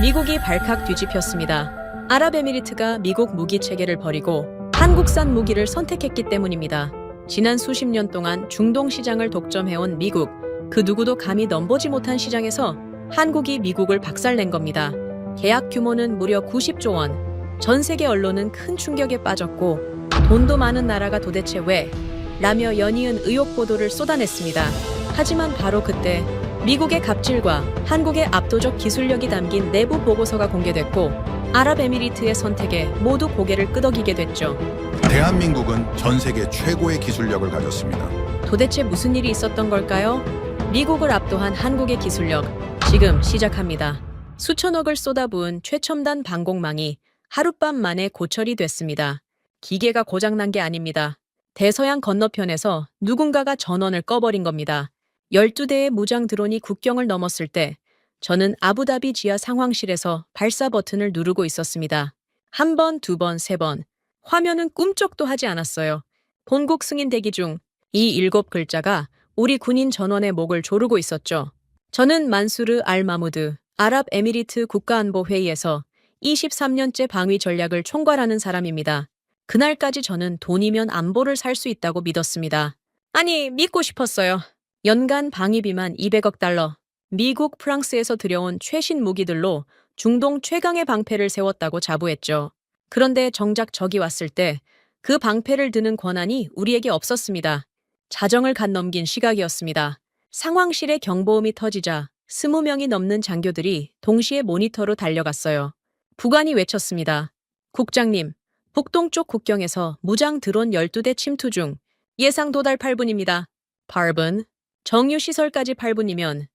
미국이 발칵 뒤집혔습니다. 아랍에미리트가 미국 무기 체계를 버리고 한국산 무기를 선택했기 때문입니다. 지난 수십 년 동안 중동 시장을 독점해온 미국, 그 누구도 감히 넘보지 못한 시장에서 한국이 미국을 박살낸 겁니다. 계약 규모는 무려 90조 원. 전 세계 언론은 큰 충격에 빠졌고 돈도 많은 나라가 도대체 왜? 라며 연이은 의혹 보도를 쏟아냈습니다. 하지만 바로 그때 미국의 갑질과 한국의 압도적 기술력이 담긴 내부 보고서가 공개됐고 아랍에미리트의 선택에 모두 고개를 끄덕이게 됐죠. 대한민국은 전 세계 최고의 기술력을 가졌습니다. 도대체 무슨 일이 있었던 걸까요? 미국을 압도한 한국의 기술력, 지금 시작합니다. 수천억을 쏟아부은 최첨단 방공망이 하룻밤 만에 고철이 됐습니다. 기계가 고장난 게 아닙니다. 대서양 건너편에서 누군가가 전원을 꺼버린 겁니다. 12대의 무장 드론이 국경을 넘었을 때 저는 아부다비 지하 상황실에서 발사 버튼을 누르고 있었습니다. 한 번, 두 번, 세 번. 화면은 꿈쩍도 하지 않았어요. 본국 승인 대기 중 이 7글자가 우리 군인 전원의 목을 조르고 있었죠. 저는 만수르 알 마무드 아랍에미리트 국가안보회의에서 23년째 방위 전략을 총괄하는 사람입니다. 그날까지 저는 돈이면 안보를 살 수 있다고 믿었습니다. 아니, 믿고 싶었어요. 연간 방위비만 200억 달러. 미국, 프랑스에서 들여온 최신 무기들로 중동 최강의 방패를 세웠다고 자부했죠. 그런데 정작 적이 왔을 때 그 방패를 드는 권한이 우리에게 없었습니다. 자정을 갓 넘긴 시각이었습니다. 상황실에 경보음이 터지자 20명이 넘는 장교들이 동시에 모니터로 달려갔어요. 부관이 외쳤습니다. 국장님, 북동쪽 국경에서 무장 드론 12대 침투 중 예상 도달 8분입니다. 8분? 정유시설까지 8분이면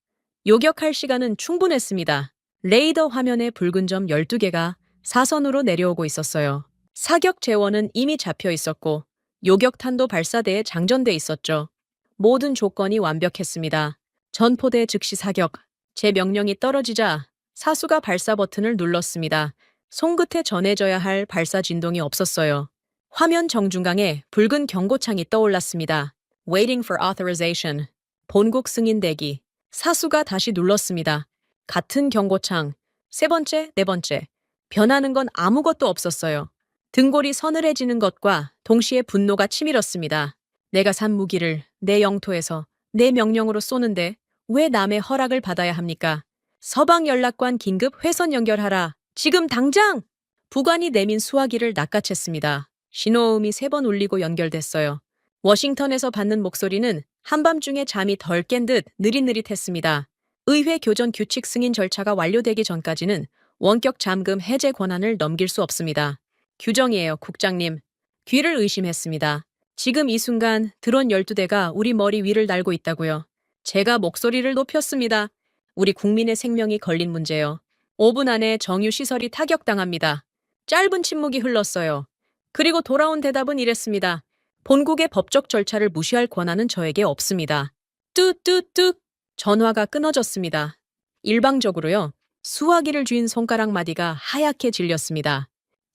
요격할 시간은 충분했습니다. 레이더 화면에 붉은 점 12개가 사선으로 내려오고 있었어요. 사격 제원은 이미 잡혀 있었고 요격탄도 발사대에 장전돼 있었죠. 모든 조건이 완벽했습니다. 전포대 즉시 사격. 제 명령이 떨어지자 사수가 발사 버튼을 눌렀습니다. 손끝에 전해져야 할 발사 진동이 없었어요. 화면 정중앙에 붉은 경고창이 떠올랐습니다. Waiting for authorization. 본국 승인 대기. 사수가 다시 눌렀습니다. 같은 경고창. 세 번째, 네 번째. 변하는 건 아무것도 없었어요. 등골이 서늘해지는 것과 동시에 분노가 치밀었습니다. 내가 산 무기를 내 영토에서 내 명령으로 쏘는데 왜 남의 허락을 받아야 합니까? 서방 연락관 긴급 회선 연결하라. 지금 당장! 부관이 내민 수화기를 낚아챘습니다. 신호음이 3번 울리고 연결됐어요. 워싱턴에서 받는 목소리는 한밤중에 잠이 덜 깬 듯 느릿느릿했습니다. 의회 교전 규칙 승인 절차가 완료되기 전까지는 원격 잠금 해제 권한을 넘길 수 없습니다. 규정이에요, 국장님. 귀를 의심했습니다. 지금 이 순간 드론 12대가 우리 머리 위를 날고 있다고요. 제가 목소리를 높였습니다. 우리 국민의 생명이 걸린 문제요. 5분 안에 정유시설이 타격당합니다. 짧은 침묵이 흘렀어요. 그리고 돌아온 대답은 이랬습니다. 본국의 법적 절차를 무시할 권한은 저에게 없습니다. 뚜뚜뚜 전화가 끊어졌습니다. 일방적으로요. 수화기를 쥔 손가락 마디가 하얗게 질렸습니다.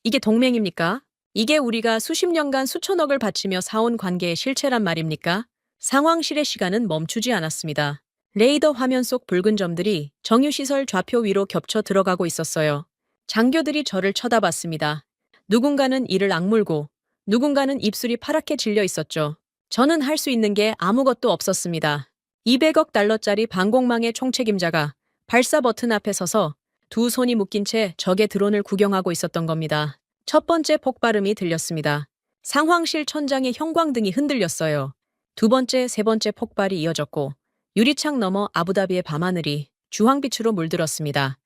이게 동맹입니까? 이게 우리가 수십 년간 수천억을 바치며 사온 관계의 실체란 말입니까? 상황실의 시간은 멈추지 않았습니다. 레이더 화면 속 붉은 점들이 정유시설 좌표 위로 겹쳐 들어가고 있었어요. 장교들이 저를 쳐다봤습니다. 누군가는 이를 악물고 누군가는 입술이 파랗게 질려 있었죠. 저는 할 수 있는 게 아무것도 없었습니다. 200억 달러짜리 방공망의 총책임자가 발사 버튼 앞에 서서 두 손이 묶인 채 적의 드론을 구경하고 있었던 겁니다. 첫 번째 폭발음이 들렸습니다. 상황실 천장의 형광등이 흔들렸어요. 두 번째, 세 번째 폭발이 이어졌고 유리창 너머 아부다비의 밤하늘이 주황빛으로 물들었습니다.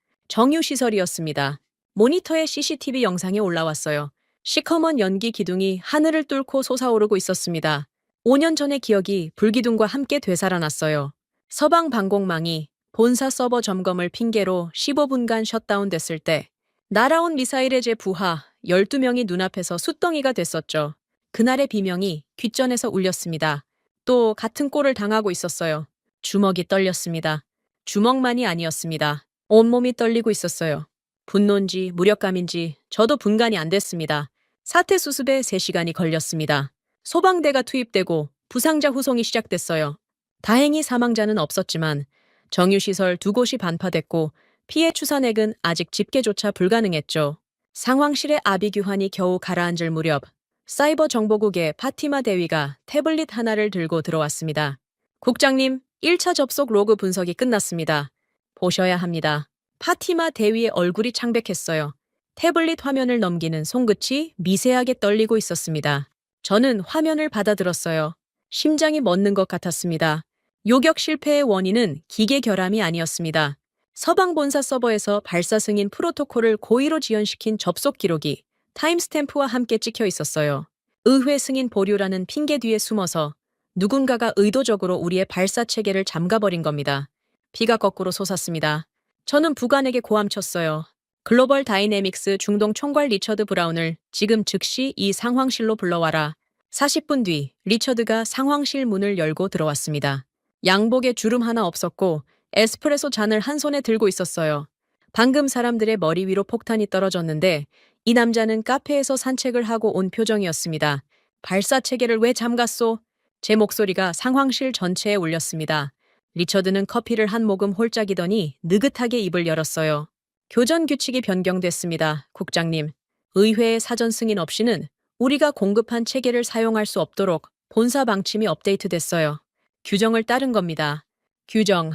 정유시설이었습니다. 모니터에 CCTV 영상이 올라왔어요. 시커먼 연기 기둥이 하늘을 뚫고 솟아오르고 있었습니다. 5년 전의 기억이 불기둥과 함께 되살아났어요. 서방 방공망이 본사 서버 점검을 핑계로 15분간 셧다운됐을 때 날아온 미사일의 제 부하 12명이 눈앞에서 숫덩이가 됐었죠. 그날의 비명이 귓전에서 울렸습니다. 또 같은 꼴을 당하고 있었어요. 주먹이 떨렸습니다. 주먹만이 아니었습니다. 온몸이 떨리고 있었어요. 분노인지 무력감인지 저도 분간이 안 됐습니다. 사태 수습에 3시간이 걸렸습니다. 소방대가 투입되고 부상자 후송이 시작됐어요. 다행히 사망자는 없었지만 정유시설 2곳이 반파됐고 피해 추산액은 아직 집계조차 불가능했죠. 상황실의 아비규환이 겨우 가라앉을 무렵 사이버 정보국의 파티마 대위가 태블릿 하나를 들고 들어왔습니다. 국장님, 1차 접속 로그 분석이 끝났습니다. 보셔야 합니다. 파티마 대위의 얼굴이 창백했어요. 태블릿 화면을 넘기는 손끝이 미세하게 떨리고 있었습니다. 저는 화면을 받아들었어요. 심장이 멎는 것 같았습니다. 요격 실패의 원인은 기계 결함이 아니었습니다. 서방 본사 서버에서 발사 승인 프로토콜을 고의로 지연시킨 접속 기록이 타임스탬프와 함께 찍혀 있었어요. 의회 승인 보류라는 핑계 뒤에 숨어서 누군가가 의도적으로 우리의 발사 체계를 잠가버린 겁니다. 피가 거꾸로 솟았습니다. 저는 부관에게 고함쳤어요. 글로벌 다이내믹스 중동 총괄 리처드 브라운을 지금 즉시 이 상황실로 불러와라. 40분 뒤 리처드가 상황실 문을 열고 들어왔습니다. 양복에 주름 하나 없었고 에스프레소 잔을 한 손에 들고 있었어요. 방금 사람들의 머리 위로 폭탄이 떨어졌는데 이 남자는 카페에서 산책을 하고 온 표정이었습니다. 발사 체계를 왜 잠갔소? 제 목소리가 상황실 전체에 울렸습니다. 리처드는 커피를 한 모금 홀짝이더니 느긋하게 입을 열었어요. 교전 규칙이 변경됐습니다, 국장님. 의회의 사전 승인 없이는 우리가 공급한 체계를 사용할 수 없도록 본사 방침이 업데이트됐어요. 규정을 따른 겁니다. 규정.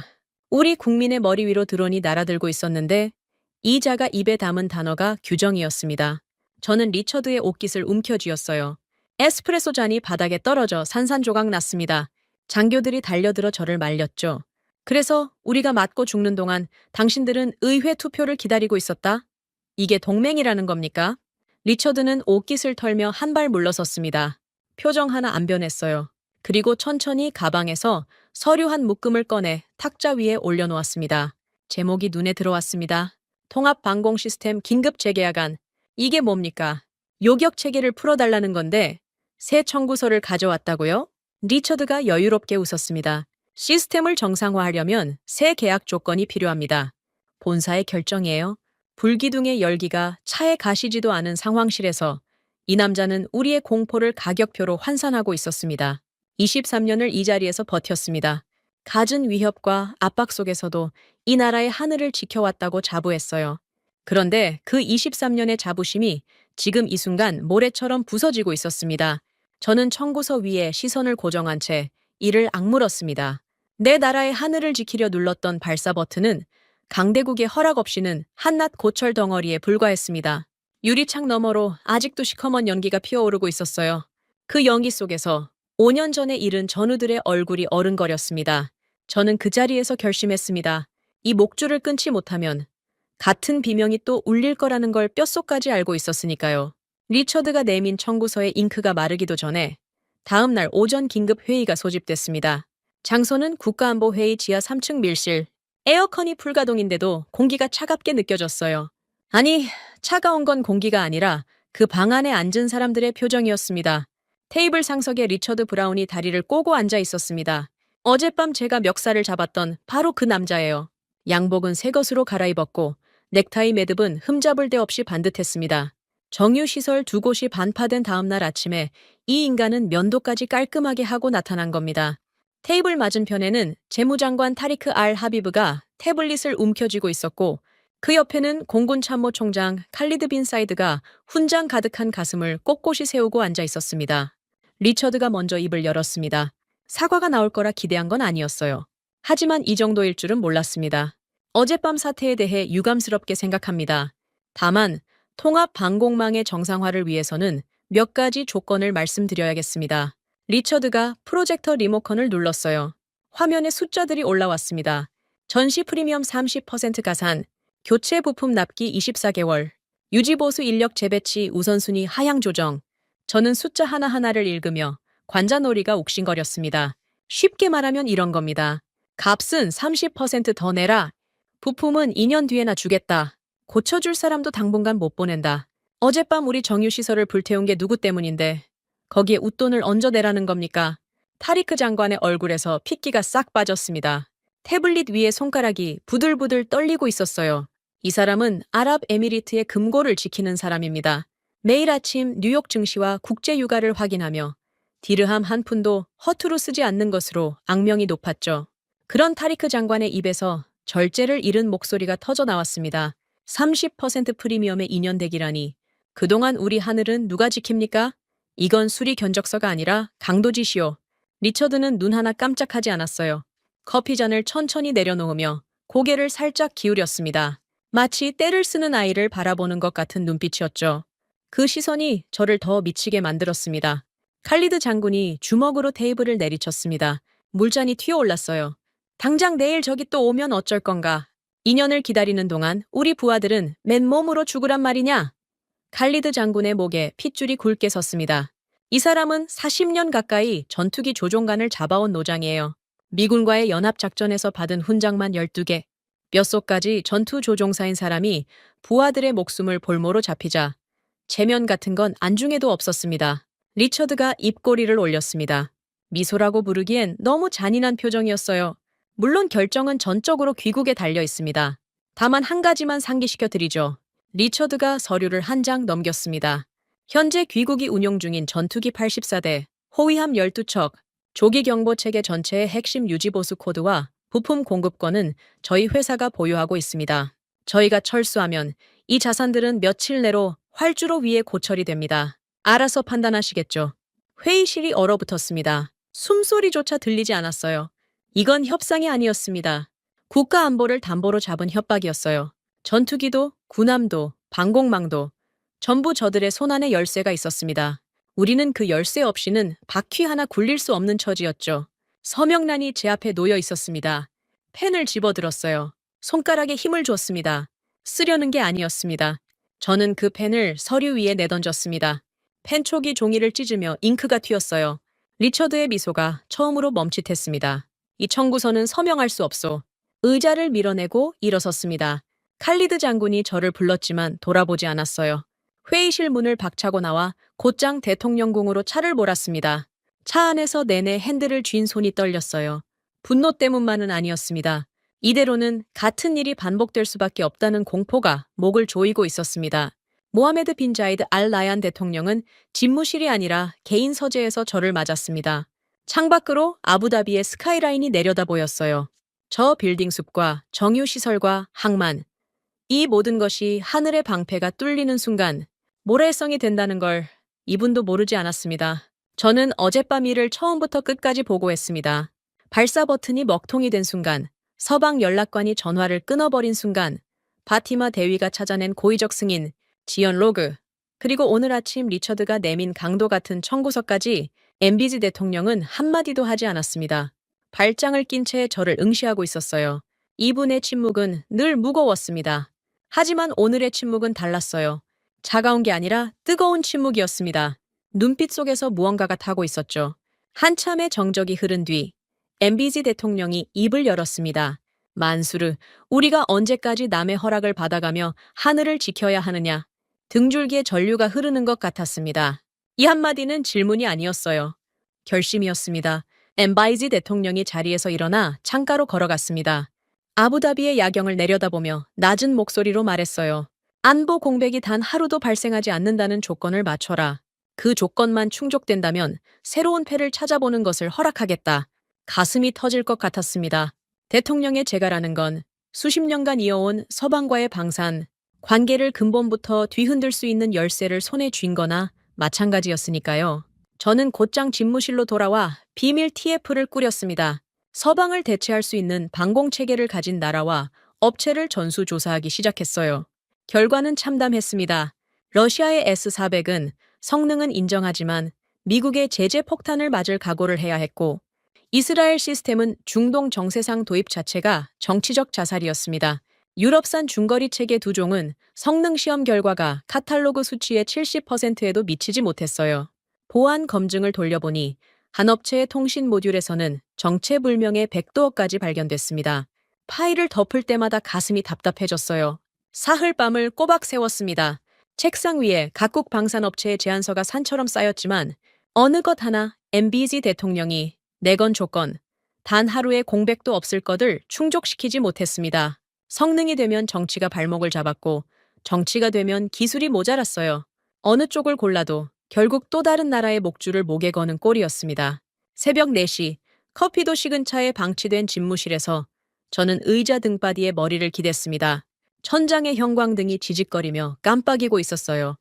우리 국민의 머리 위로 드론이 날아들고 있었는데 이자가 입에 담은 단어가 규정이었습니다. 저는 리처드의 옷깃을 움켜쥐었어요. 에스프레소 잔이 바닥에 떨어져 산산조각 났습니다. 장교들이 달려들어 저를 말렸죠. 그래서 우리가 맞고 죽는 동안 당신들은 의회 투표를 기다리고 있었다? 이게 동맹이라는 겁니까? 리처드는 옷깃을 털며 한 발 물러섰습니다. 표정 하나 안 변했어요. 그리고 천천히 가방에서 서류 한 묶음을 꺼내 탁자 위에 올려놓았습니다. 제목이 눈에 들어왔습니다. 통합방공 시스템 긴급 재계약안. 이게 뭡니까? 요격 체계를 풀어달라는 건데 새 청구서를 가져왔다고요? 리처드가 여유롭게 웃었습니다. 시스템을 정상화하려면 새 계약 조건이 필요합니다. 본사의 결정이에요. 불기둥의 열기가 차에 가시지도 않은 상황실에서 이 남자는 우리의 공포를 가격표로 환산하고 있었습니다. 23년을 이 자리에서 버텼습니다. 갖은 위협과 압박 속에서도 이 나라의 하늘을 지켜왔다고 자부했어요. 그런데 그 23년의 자부심이 지금 이 순간 모래처럼 부서지고 있었습니다. 저는 청구서 위에 시선을 고정한 채 이를 악물었습니다. 내 나라의 하늘을 지키려 눌렀던 발사 버튼은 강대국의 허락 없이는 한낱 고철 덩어리에 불과했습니다. 유리창 너머로 아직도 시커먼 연기가 피어오르고 있었어요. 그 연기 속에서 5년 전에 잃은 전우들의 얼굴이 어른거렸습니다. 저는 그 자리에서 결심했습니다. 이 목줄을 끊지 못하면 같은 비명이 또 울릴 거라는 걸 뼛속까지 알고 있었으니까요. 리처드가 내민 청구서의 잉크가 마르기도 전에 다음 날 오전 긴급 회의가 소집됐습니다. 장소는 국가안보회의 지하 3층 밀실. 에어컨이 불가동인데도 공기가 차갑게 느껴졌어요. 아니, 차가운 건 공기가 아니라 그 방 안에 앉은 사람들의 표정이었습니다. 테이블 상석에 리처드 브라운이 다리를 꼬고 앉아 있었습니다. 어젯밤 제가 멱살을 잡았던 바로 그 남자예요. 양복은 새 것으로 갈아입었고 넥타이 매듭은 흠잡을 데 없이 반듯했습니다. 정유시설 두 곳이 반파된 다음 날 아침에 이 인간은 면도까지 깔끔하게 하고 나타난 겁니다. 테이블 맞은편에는 재무장관 타리크 알 하비브가 태블릿을 움켜쥐고 있었고 그 옆에는 공군 참모총장 칼리드 빈 사이드가 훈장 가득한 가슴을 꼿꼿이 세우고 앉아 있었습니다. 리처드가 먼저 입을 열었습니다. 사과가 나올 거라 기대한 건 아니었어요. 하지만 이 정도일 줄은 몰랐습니다. 어젯밤 사태에 대해 유감스럽게 생각합니다. 다만 통합 방공망의 정상화를 위해서는 몇 가지 조건을 말씀드려야겠습니다. 리처드가 프로젝터 리모컨을 눌렀어요. 화면에 숫자들이 올라왔습니다. 전시 프리미엄 30% 가산, 교체 부품 납기 24개월, 유지보수 인력 재배치 우선순위 하향 조정. 저는 숫자 하나하나를 읽으며 관자놀이가 욱신거렸습니다. 쉽게 말하면 이런 겁니다. 값은 30%더 내라. 부품은 2년 뒤에나 주겠다. 고쳐줄 사람도 당분간 못 보낸다. 어젯밤 우리 정유시설을 불태운 게 누구 때문인데 거기에 웃돈을 얹어내라는 겁니까? 타리크 장관의 얼굴에서 핏기가 싹 빠졌습니다. 태블릿 위에 손가락이 부들부들 떨리고 있었어요. 이 사람은 아랍에미리트의 금고를 지키는 사람입니다. 매일 아침 뉴욕 증시와 국제 유가를 확인하며 디르함 한 푼도 허투루 쓰지 않는 것으로 악명이 높았죠. 그런 타리크 장관의 입에서 절제를 잃은 목소리가 터져 나왔습니다. 30% 프리미엄의 2년 대기라니. 그동안 우리 하늘은 누가 지킵니까? 이건 수리 견적서가 아니라 강도짓이요. 리처드는 눈 하나 깜짝하지 않았어요. 커피 잔을 천천히 내려놓으며 고개를 살짝 기울였습니다. 마치 때를 쓰는 아이를 바라보는 것 같은 눈빛이었죠. 그 시선이 저를 더 미치게 만들었습니다. 칼리드 장군이 주먹으로 테이블을 내리쳤습니다. 물잔이 튀어올랐어요. 당장 내일 저기 또 오면 어쩔 건가? 2년을 기다리는 동안 우리 부하들은 맨몸으로 죽으란 말이냐? 칼리드 장군의 목에 핏줄이 굵게 섰습니다. 이 사람은 40년 가까이 전투기 조종관을 잡아온 노장이에요. 미군과의 연합작전에서 받은 훈장만 12개. 뼛속까지 전투 조종사인 사람이 부하들의 목숨을 볼모로 잡히자 체면 같은 건 안중에도 없었습니다. 리처드가 입꼬리를 올렸습니다. 미소라고 부르기엔 너무 잔인한 표정이었어요. 물론 결정은 전적으로 귀국에 달려 있습니다. 다만 한 가지만 상기시켜 드리죠. 리처드가 서류를 한 장 넘겼습니다. 현재 귀국이 운용 중인 전투기 84대, 호위함 12척, 조기 경보 체계 전체의 핵심 유지 보수 코드와 부품 공급권은 저희 회사가 보유하고 있습니다. 저희가 철수하면 이 자산들은 며칠 내로 활주로 위에 고철이 됩니다. 알아서 판단하시겠죠. 회의실이 얼어붙었습니다. 숨소리조차 들리지 않았어요. 이건 협상이 아니었습니다. 국가 안보를 담보로 잡은 협박이었어요. 전투기도, 군함도, 방공망도 전부 저들의 손안에 열쇠가 있었습니다. 우리는 그 열쇠 없이는 바퀴 하나 굴릴 수 없는 처지였죠. 서명란이 제 앞에 놓여 있었습니다. 펜을 집어들었어요. 손가락에 힘을 줬습니다. 쓰려는 게 아니었습니다. 저는 그 펜을 서류 위에 내던졌습니다. 펜촉이 종이를 찢으며 잉크가 튀었어요. 리처드의 미소가 처음으로 멈칫했습니다. 이 청구서는 서명할 수 없소. 의자를 밀어내고 일어섰습니다. 칼리드 장군이 저를 불렀지만 돌아보지 않았어요. 회의실 문을 박차고 나와 곧장 대통령궁으로 차를 몰았습니다. 차 안에서 내내 핸들을 쥔 손이 떨렸어요. 분노 때문만은 아니었습니다. 이대로는 같은 일이 반복될 수밖에 없다는 공포가 목을 조이고 있었습니다. 모하메드 빈 자이드 알 나얀 대통령은 집무실이 아니라 개인 서재에서 저를 맞았습니다. 창밖으로 아부다비의 스카이라인이 내려다 보였어요. 저 빌딩 숲과 정유시설과 항만, 이 모든 것이 하늘의 방패가 뚫리는 순간 모래성이 된다는 걸 이분도 모르지 않았습니다. 저는 어젯밤 일을 처음부터 끝까지 보고했습니다. 발사 버튼이 먹통이 된 순간, 서방 연락관이 전화를 끊어버린 순간, 바티마 대위가 찾아낸 고의적 승인, 지연 로그, 그리고 오늘 아침 리처드가 내민 강도 같은 청구서까지 엠비지 대통령은 한마디도 하지 않았습니다. 발장을 낀 채 저를 응시하고 있었어요. 이분의 침묵은 늘 무거웠습니다. 하지만 오늘의 침묵은 달랐어요. 차가운 게 아니라 뜨거운 침묵이었습니다. 눈빛 속에서 무언가가 타고 있었죠. 한참의 정적이 흐른 뒤 엠비지 대통령이 입을 열었습니다. 만수르, 우리가 언제까지 남의 허락을 받아가며 하늘을 지켜야 하느냐. 등줄기에 전류가 흐르는 것 같았습니다. 이 한마디는 질문이 아니었어요. 결심이었습니다. 엠바이지 대통령이 자리에서 일어나 창가로 걸어갔습니다. 아부다비의 야경을 내려다보며 낮은 목소리로 말했어요. 안보 공백이 단 하루도 발생하지 않는다는 조건을 맞춰라. 그 조건만 충족된다면 새로운 패를 찾아보는 것을 허락하겠다. 가슴이 터질 것 같았습니다. 대통령의 재가라는 건 수십 년간 이어온 서방과의 방산, 관계를 근본부터 뒤흔들 수 있는 열쇠를 손에 쥔 거나 마찬가지였으니까요. 저는 곧장 집무실로 돌아와 비밀 TF를 꾸렸습니다. 서방을 대체할 수 있는 방공체계를 가진 나라와 업체를 전수조사하기 시작했어요. 결과는 참담했습니다. 러시아의 S-400은 성능은 인정하지만 미국의 제재 폭탄을 맞을 각오를 해야 했고, 이스라엘 시스템은 중동 정세상 도입 자체가 정치적 자살이었습니다. 유럽산 중거리 체계 두 종은 성능 시험 결과가 카탈로그 수치의 70%에도 미치지 못했어요. 보안 검증을 돌려보니 한 업체의 통신 모듈에서는 정체불명의 백도어까지 발견됐습니다. 파일을 덮을 때마다 가슴이 답답해졌어요. 사흘 밤을 꼬박 세웠습니다. 책상 위에 각국 방산업체의 제안서가 산처럼 쌓였지만 어느 것 하나 엠비지 대통령이 내건 조건, 단 하루의 공백도 없을 것을 충족시키지 못했습니다. 성능이 되면 정치가 발목을 잡았고 정치가 되면 기술이 모자랐어요. 어느 쪽을 골라도 결국 또 다른 나라의 목줄을 목에 거는 꼴이었습니다. 새벽 4시, 커피도 식은 차에 방치된 집무실에서 저는 의자 등바디에 머리를 기댔습니다. 천장의 형광등이 지직거리며 깜빡이고 있었어요.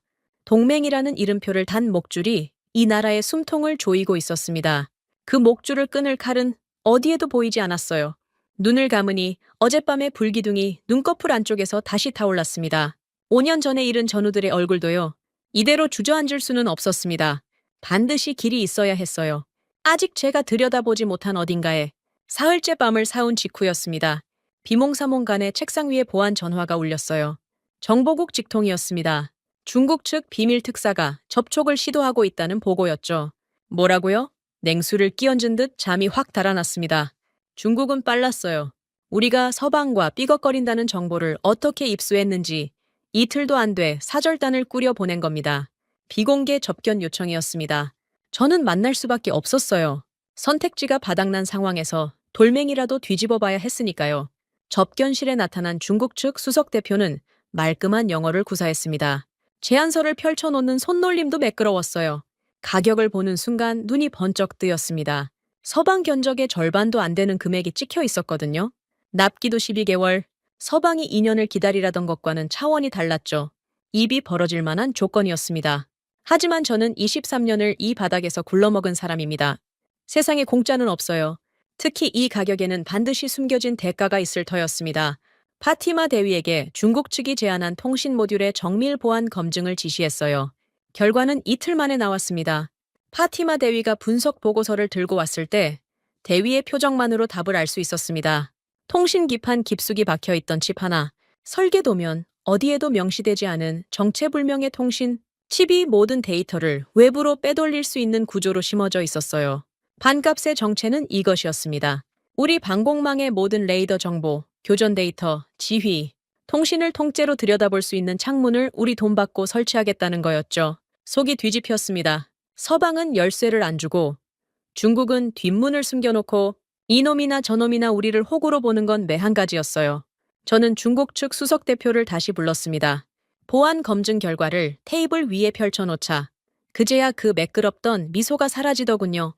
동맹이라는 이름표를 단 목줄이 이 나라의 숨통을 조이고 있었습니다. 그 목줄을 끊을 칼은 어디에도 보이지 않았어요. 눈을 감으니 어젯밤의 불기둥이 눈꺼풀 안쪽에서 다시 타올랐습니다. 5년 전에 잃은 전우들의 얼굴도요. 이대로 주저앉을 수는 없었습니다. 반드시 길이 있어야 했어요. 아직 제가 들여다보지 못한 어딘가에 사흘째 밤을 사운 직후였습니다. 비몽사몽간에 책상 위에 보안 전화가 울렸어요. 정보국 직통이었습니다. 중국 측 비밀 특사가 접촉을 시도하고 있다는 보고였죠. 뭐라고요? 냉수를 끼얹은 듯 잠이 확 달아났습니다. 중국은 빨랐어요. 우리가 서방과 삐걱거린다는 정보를 어떻게 입수했는지 이틀도 안 돼 사절단을 꾸려 보낸 겁니다. 비공개 접견 요청이었습니다. 저는 만날 수밖에 없었어요. 선택지가 바닥난 상황에서 돌멩이라도 뒤집어 봐야 했으니까요. 접견실에 나타난 중국 측 수석 대표는 말끔한 영어를 구사했습니다. 제안서를 펼쳐놓는 손놀림도 매끄러웠어요. 가격을 보는 순간 눈이 번쩍 뜨였습니다. 서방 견적의 절반도 안 되는 금액이 찍혀 있었거든요. 납기도 12개월, 서방이 2년을 기다리라던 것과는 차원이 달랐죠. 입이 벌어질 만한 조건이었습니다. 하지만 저는 23년을 이 바닥에서 굴러먹은 사람입니다. 세상에 공짜는 없어요. 특히 이 가격에는 반드시 숨겨진 대가가 있을 터였습니다. 파티마 대위에게 중국 측이 제안한 통신 모듈의 정밀 보안 검증을 지시했어요. 결과는 이틀 만에 나왔습니다. 파티마 대위가 분석 보고서를 들고 왔을 때 대위의 표정만으로 답을 알 수 있었습니다. 통신 기판 깊숙이 박혀있던 칩 하나, 설계도면 어디에도 명시되지 않은 정체불명의 통신 칩이 모든 데이터를 외부로 빼돌릴 수 있는 구조로 심어져 있었어요. 반값의 정체는 이것이었습니다. 우리 방공망의 모든 레이더 정보, 교전 데이터, 지휘, 통신을 통째로 들여다볼 수 있는 창문을 우리 돈 받고 설치하겠다는 거였죠. 속이 뒤집혔습니다. 서방은 열쇠를 안 주고 중국은 뒷문을 숨겨놓고 이놈이나 저놈이나 우리를 호구로 보는 건 매한가지였어요. 저는 중국 측 수석 대표를 다시 불렀습니다. 보안 검증 결과를 테이블 위에 펼쳐놓자 그제야 그 매끄럽던 미소가 사라지더군요.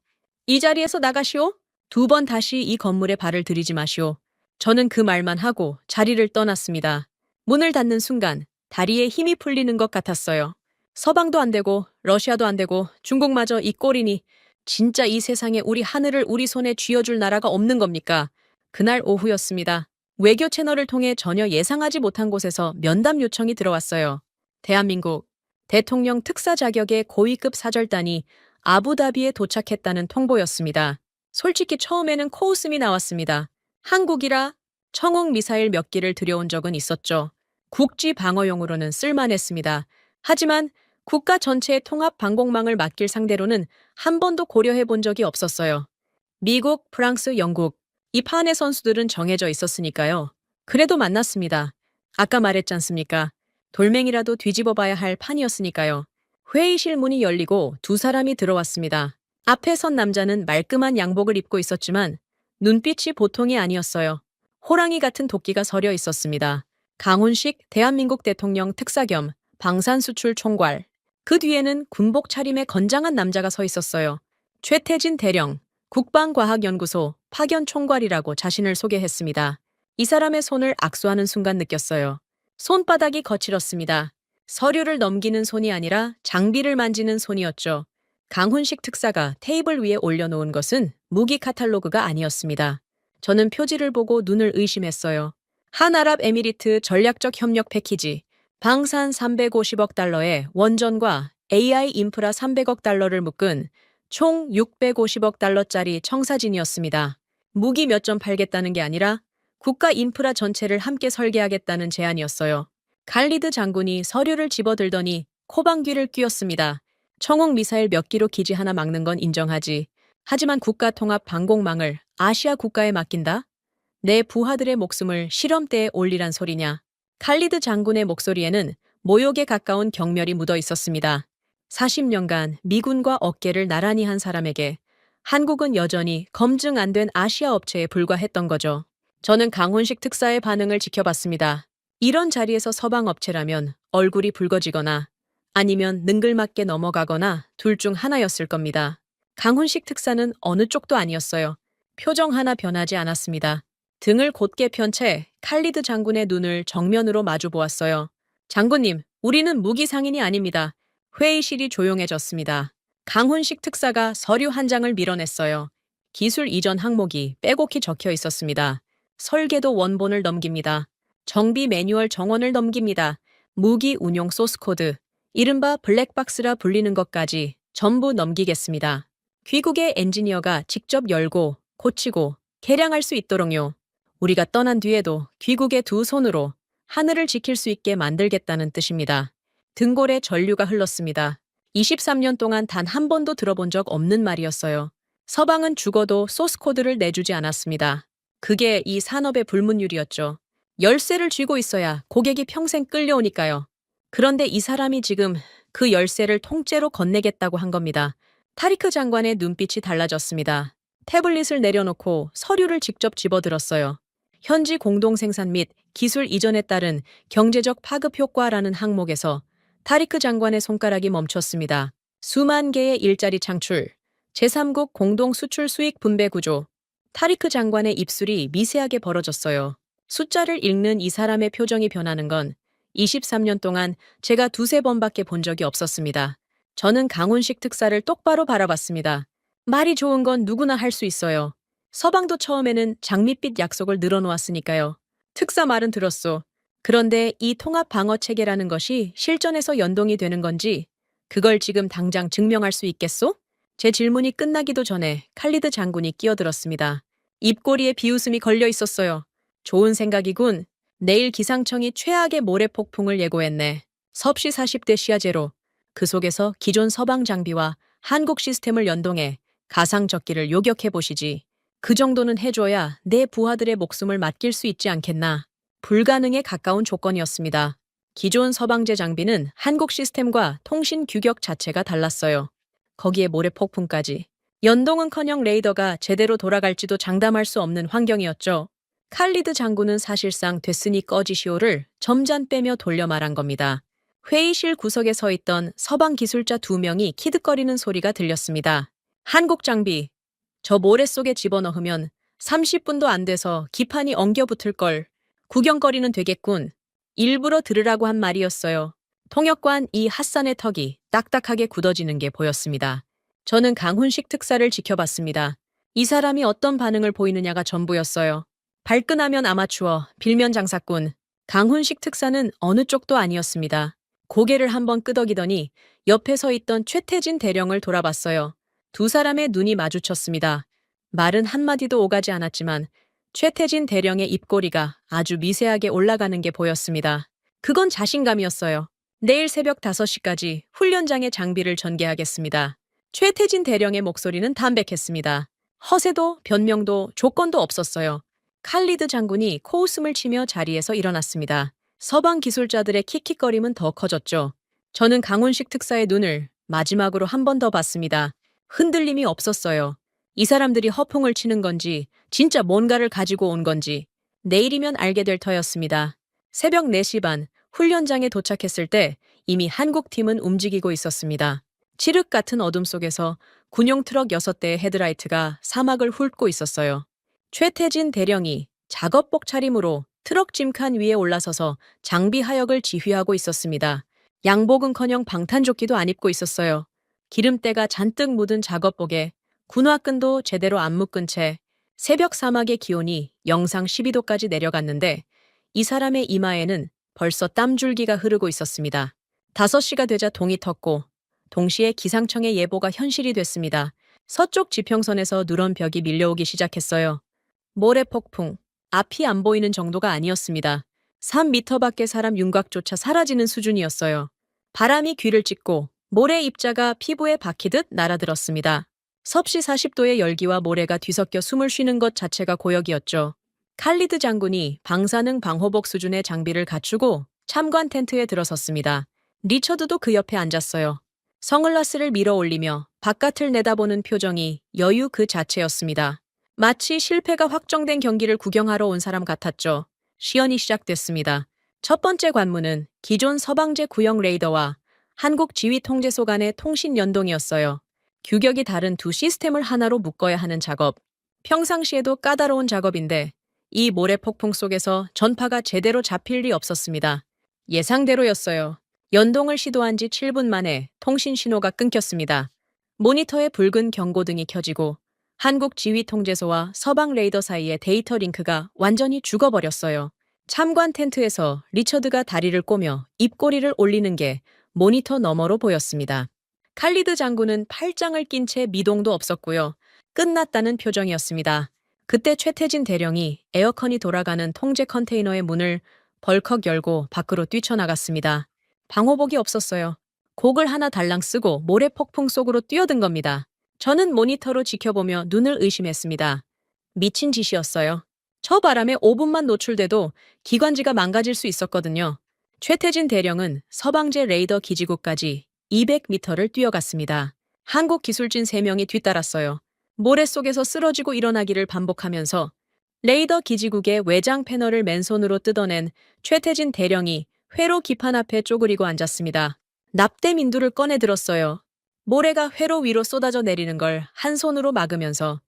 이 자리에서 나가시오? 2번 다시 이 건물에 발을 들이지 마시오. 저는 그 말만 하고 자리를 떠났습니다. 문을 닫는 순간 다리에 힘이 풀리는 것 같았어요. 서방도 안 되고 러시아도 안 되고 중국마저 이 꼴이니 진짜 이 세상에 우리 하늘을 우리 손에 쥐어줄 나라가 없는 겁니까? 그날 오후였습니다. 외교 채널을 통해 전혀 예상하지 못한 곳에서 면담 요청이 들어왔어요. 대한민국 대통령 특사 자격의 고위급 사절단이 아부다비에 도착했다는 통보였습니다. 솔직히 처음에는 코웃음이 나왔습니다. 한국이라 청홍 미사일 몇 기를 들여온 적은 있었죠. 국지 방어용으로는 쓸만했습니다. 하지만 국가 전체의 통합 방공망을 맡길 상대로는 한 번도 고려해 본 적이 없었어요. 미국, 프랑스, 영국, 이 판의 선수들은 정해져 있었으니까요. 그래도 만났습니다. 아까 말했지 않습니까? 돌멩이라도 뒤집어 봐야 할 판이었으니까요. 회의실 문이 열리고 2사람이 들어왔습니다. 앞에 선 남자는 말끔한 양복을 입고 있었지만 눈빛이 보통이 아니었어요. 호랑이 같은 도끼가 서려 있었습니다. 강훈식 대한민국 대통령 특사 겸 방산수출 총괄. 그 뒤에는 군복 차림의 건장한 남자가 서 있었어요. 최태진 대령, 국방과학연구소 파견 총괄이라고 자신을 소개했습니다. 이 사람의 손을 악수하는 순간 느꼈어요. 손바닥이 거칠었습니다. 서류를 넘기는 손이 아니라 장비를 만지는 손이었죠. 강훈식 특사가 테이블 위에 올려놓은 것은 무기 카탈로그가 아니었습니다. 저는 표지를 보고 눈을 의심했어요. 한아랍에미리트 전략적 협력 패키지, 방산 350억 달러에 원전과 AI 인프라 300억 달러를 묶은 총 650억 달러짜리 청사진이었습니다. 무기 몇 점 팔겠다는 게 아니라 국가 인프라 전체를 함께 설계하겠다는 제안이었어요. 갈리드 장군이 서류를 집어들더니 코방귀를 뀌었습니다. 청홍 미사일 몇 기로 기지 하나 막는 건 인정하지. 하지만 국가 통합 방공망을 아시아 국가에 맡긴다? 내 부하들의 목숨을 실험대에 올리란 소리냐. 칼리드 장군의 목소리에는 모욕에 가까운 경멸이 묻어 있었습니다. 40년간 미군과 어깨를 나란히 한 사람에게 한국은 여전히 검증 안 된 아시아 업체에 불과했던 거죠. 저는 강훈식 특사의 반응을 지켜봤습니다. 이런 자리에서 서방 업체라면 얼굴이 붉어지거나 아니면 능글맞게 넘어가거나 둘 중 하나였을 겁니다. 강훈식 특사는 어느 쪽도 아니었어요. 표정 하나 변하지 않았습니다. 등을 곧게 편 채 칼리드 장군의 눈을 정면으로 마주 보았어요. 장군님, 우리는 무기 상인이 아닙니다. 회의실이 조용해졌습니다. 강훈식 특사가 서류 한 장을 밀어냈어요. 기술 이전 항목이 빼곡히 적혀 있었습니다. 설계도 원본을 넘깁니다. 정비 매뉴얼 정원을 넘깁니다. 무기 운용 소스 코드, 이른바 블랙박스라 불리는 것까지 전부 넘기겠습니다. 귀국의 엔지니어가 직접 열고 고치고 개량할 수 있도록요. 우리가 떠난 뒤에도 귀국의 두 손으로 하늘을 지킬 수 있게 만들겠다는 뜻입니다. 등골에 전류가 흘렀습니다. 23년 동안 단 한 번도 들어본 적 없는 말이었어요. 서방은 죽어도 소스 코드를 내주지 않았습니다. 그게 이 산업의 불문율이었죠. 열쇠를 쥐고 있어야 고객이 평생 끌려오니까요. 그런데 이 사람이 지금 그 열쇠를 통째로 건네겠다고 한 겁니다. 타리크 장관의 눈빛이 달라졌습니다. 태블릿을 내려놓고 서류를 직접 집어들었어요. 현지 공동 생산 및 기술 이전에 따른 경제적 파급 효과라는 항목에서 타리크 장관의 손가락이 멈췄습니다. 수만 개의 일자리 창출, 제3국 공동 수출 수익 분배 구조. 타리크 장관의 입술이 미세하게 벌어졌어요. 숫자를 읽는 이 사람의 표정이 변하는 건 23년 동안 제가 두세 번밖에 본 적이 없었습니다. 저는 강훈식 특사를 똑바로 바라봤습니다. 말이 좋은 건 누구나 할 수 있어요. 서방도 처음에는 장밋빛 약속을 늘어놓았으니까요. 특사 말은 들었소. 그런데 이 통합 방어 체계라는 것이 실전에서 연동이 되는 건지 그걸 지금 당장 증명할 수 있겠소? 제 질문이 끝나기도 전에 칼리드 장군이 끼어들었습니다. 입꼬리에 비웃음이 걸려 있었어요. 좋은 생각이군. 내일 기상청이 최악의 모래 폭풍을 예고했네. 섭씨 40대 시야제로 그 속에서 기존 서방 장비와 한국 시스템을 연동해 가상적기를 요격해 보시지. 그 정도는 해줘야 내 부하들의 목숨을 맡길 수 있지 않겠나. 불가능에 가까운 조건이었습니다. 기존 서방제 장비는 한국 시스템과 통신 규격 자체가 달랐어요. 거기에 모래 폭풍까지. 연동은커녕 레이더가 제대로 돌아갈지도 장담할 수 없는 환경이었죠. 칼리드 장군은 사실상 됐으니 꺼지시오를 점잔 빼며 돌려 말한 겁니다. 회의실 구석에 서 있던 서방 기술자 2명이 키득거리는 소리가 들렸습니다. 한국 장비, 저 모래 속에 집어넣으면 30분도 안 돼서 기판이 엉겨붙을걸. 구경거리는 되겠군. 일부러 들으라고 한 말이었어요. 통역관 이 핫산의 턱이 딱딱하게 굳어지는 게 보였습니다. 저는 강훈식 특사를 지켜봤습니다. 이 사람이 어떤 반응을 보이느냐가 전부였어요. 발끈하면 아마추어, 빌면 장사꾼. 강훈식 특사는 어느 쪽도 아니었습니다. 고개를 한번 끄덕이더니 옆에 서 있던 최태진 대령을 돌아봤어요. 두 사람의 눈이 마주쳤습니다. 말은 한마디도 오가지 않았지만 최태진 대령의 입꼬리가 아주 미세하게 올라가는 게 보였습니다. 그건 자신감이었어요. 내일 새벽 5시까지 훈련장에 장비를 전개하겠습니다. 최태진 대령의 목소리는 담백했습니다. 허세도 변명도 조건도 없었어요. 칼리드 장군이 코웃음을 치며 자리에서 일어났습니다. 서방 기술자들의 킥킥거림은 더 커졌죠. 저는 강훈식 특사의 눈을 마지막으로 한 번 더 봤습니다. 흔들림이 없었어요. 이 사람들이 허풍을 치는 건지 진짜 뭔가를 가지고 온 건지 내일이면 알게 될 터였습니다. 새벽 4시 반 훈련장에 도착했을 때 이미 한국 팀은 움직이고 있었습니다. 칠흑 같은 어둠 속에서 군용 트럭 6대의 헤드라이트가 사막을 훑고 있었어요. 최태진 대령이 작업복 차림으로 트럭 짐칸 위에 올라서서 장비 하역을 지휘하고 있었습니다. 양복은커녕 방탄조끼도 안 입고 있었어요. 기름때가 잔뜩 묻은 작업복에 군화끈도 제대로 안 묶은 채 새벽 사막의 기온이 영상 12도까지 내려갔는데 이 사람의 이마에는 벌써 땀줄기가 흐르고 있었습니다. 5시가 되자 동이 텄고 동시에 기상청의 예보가 현실이 됐습니다. 서쪽 지평선에서 누런 벽이 밀려오기 시작했어요. 모래 폭풍, 앞이 안 보이는 정도가 아니었습니다. 3미터 밖의 사람 윤곽조차 사라지는 수준이었어요. 바람이 귀를 찢고 모래 입자가 피부에 박히듯 날아들었습니다. 섭씨 40도의 열기와 모래가 뒤섞여 숨을 쉬는 것 자체가 고역이었죠. 칼리드 장군이 방사능 방호복 수준의 장비를 갖추고 참관 텐트에 들어섰습니다. 리처드도 그 옆에 앉았어요. 선글라스를 밀어 올리며 바깥을 내다보는 표정이 여유 그 자체였습니다. 마치 실패가 확정된 경기를 구경하러 온 사람 같았죠. 시연이 시작됐습니다. 첫 번째 관문은 기존 서방제 구형 레이더와 한국 지휘통제소 간의 통신 연동이었어요. 규격이 다른 두 시스템을 하나로 묶어야 하는 작업. 평상시에도 까다로운 작업인데 이 모래 폭풍 속에서 전파가 제대로 잡힐 리 없었습니다. 예상대로였어요. 연동을 시도한 지 7분 만에 통신 신호가 끊겼습니다. 모니터에 붉은 경고등이 켜지고 한국 지휘통제소와 서방 레이더 사이의 데이터 링크가 완전히 죽어버렸어요. 참관 텐트에서 리처드가 다리를 꼬며 입꼬리를 올리는 게 모니터 너머로 보였습니다. 칼리드 장군은 팔짱을 낀 채 미동도 없었고요. 끝났다는 표정이었습니다. 그때 최태진 대령이 에어컨이 돌아가는 통제 컨테이너의 문을 벌컥 열고 밖으로 뛰쳐나갔습니다. 방호복이 없었어요. 곡을 하나 달랑 쓰고 모래 폭풍 속으로 뛰어든 겁니다. 저는 모니터로 지켜보며 눈을 의심했습니다. 미친 짓이었어요. 저 바람에 5분만 노출돼도 기관지가 망가질 수 있었거든요. 최태진 대령은 서방제 레이더 기지국까지 200m를 뛰어갔습니다. 한국 기술진 3명이 뒤따랐어요. 모래 속에서 쓰러지고 일어나기를 반복하면서 레이더 기지국의 외장 패널을 맨손으로 뜯어낸 최태진 대령이 회로 기판 앞에 쪼그리고 앉았습니다. 납땜 인두를 꺼내 들었어요. 모래가 회로 위로 쏟아져 내리는 걸 한 손으로 막으면서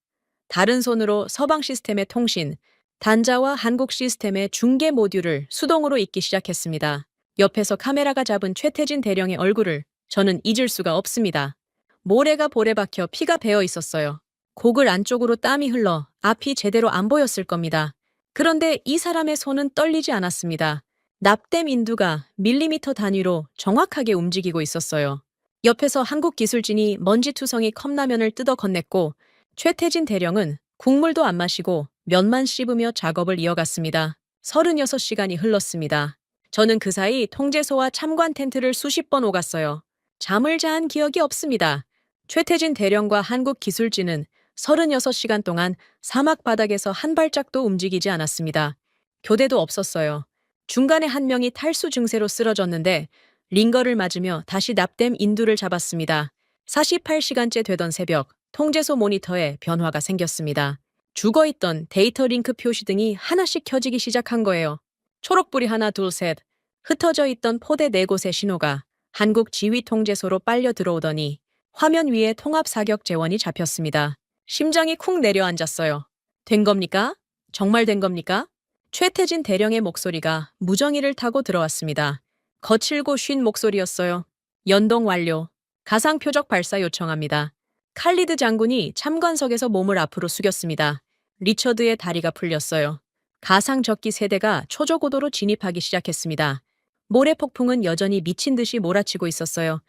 다른 손으로 서방 시스템의 통신, 단자와 한국 시스템의 중계 모듈을 수동으로 잇기 시작했습니다. 옆에서 카메라가 잡은 최태진 대령의 얼굴을 저는 잊을 수가 없습니다. 모래가 볼에 박혀 피가 배어 있었어요. 고글 안쪽으로 땀이 흘러 앞이 제대로 안 보였을 겁니다. 그런데 이 사람의 손은 떨리지 않았습니다. 납땜 인두가 밀리미터 단위로 정확하게 움직이고 있었어요. 옆에서 한국 기술진이 먼지투성이 컵라면을 뜯어 건넸고 최태진 대령은 국물도 안 마시고 면만 씹으며 작업을 이어갔습니다. 36시간이 흘렀습니다. 저는 그 사이 통제소와 참관 텐트를 수십 번 오갔어요. 잠을 잔 기억이 없습니다. 최태진 대령과 한국 기술진은 36시간 동안 사막 바닥에서 한 발짝도 움직이지 않았습니다. 교대도 없었어요. 중간에 한 명이 탈수 증세로 쓰러졌는데 링거를 맞으며 다시 납땜 인두를 잡았습니다. 48시간째 되던 새벽, 통제소 모니터에 변화가 생겼습니다. 죽어있던 데이터 링크 표시등이 하나씩 켜지기 시작한 거예요. 초록불이 하나 둘 셋, 흩어져 있던 포대 4곳의 신호가 한국 지휘통제소로 빨려 들어오더니 화면 위에 통합 사격 재원이 잡혔습니다. 심장이 쿵 내려앉았어요. 된 겁니까? 정말 된 겁니까? 최태진 대령의 목소리가 무정의를 타고 들어왔습니다. 거칠고 쉰 목소리였어요. 연동 완료. 가상 표적 발사 요청합니다. 칼리드 장군이 참관석에서 몸을 앞으로 숙였습니다. 리처드의 다리가 풀렸어요. 가상 적기 세대가 초저고도로 진입하기 시작했습니다. 모래 폭풍은 여전히 미친 듯이 몰아치고 있었어요.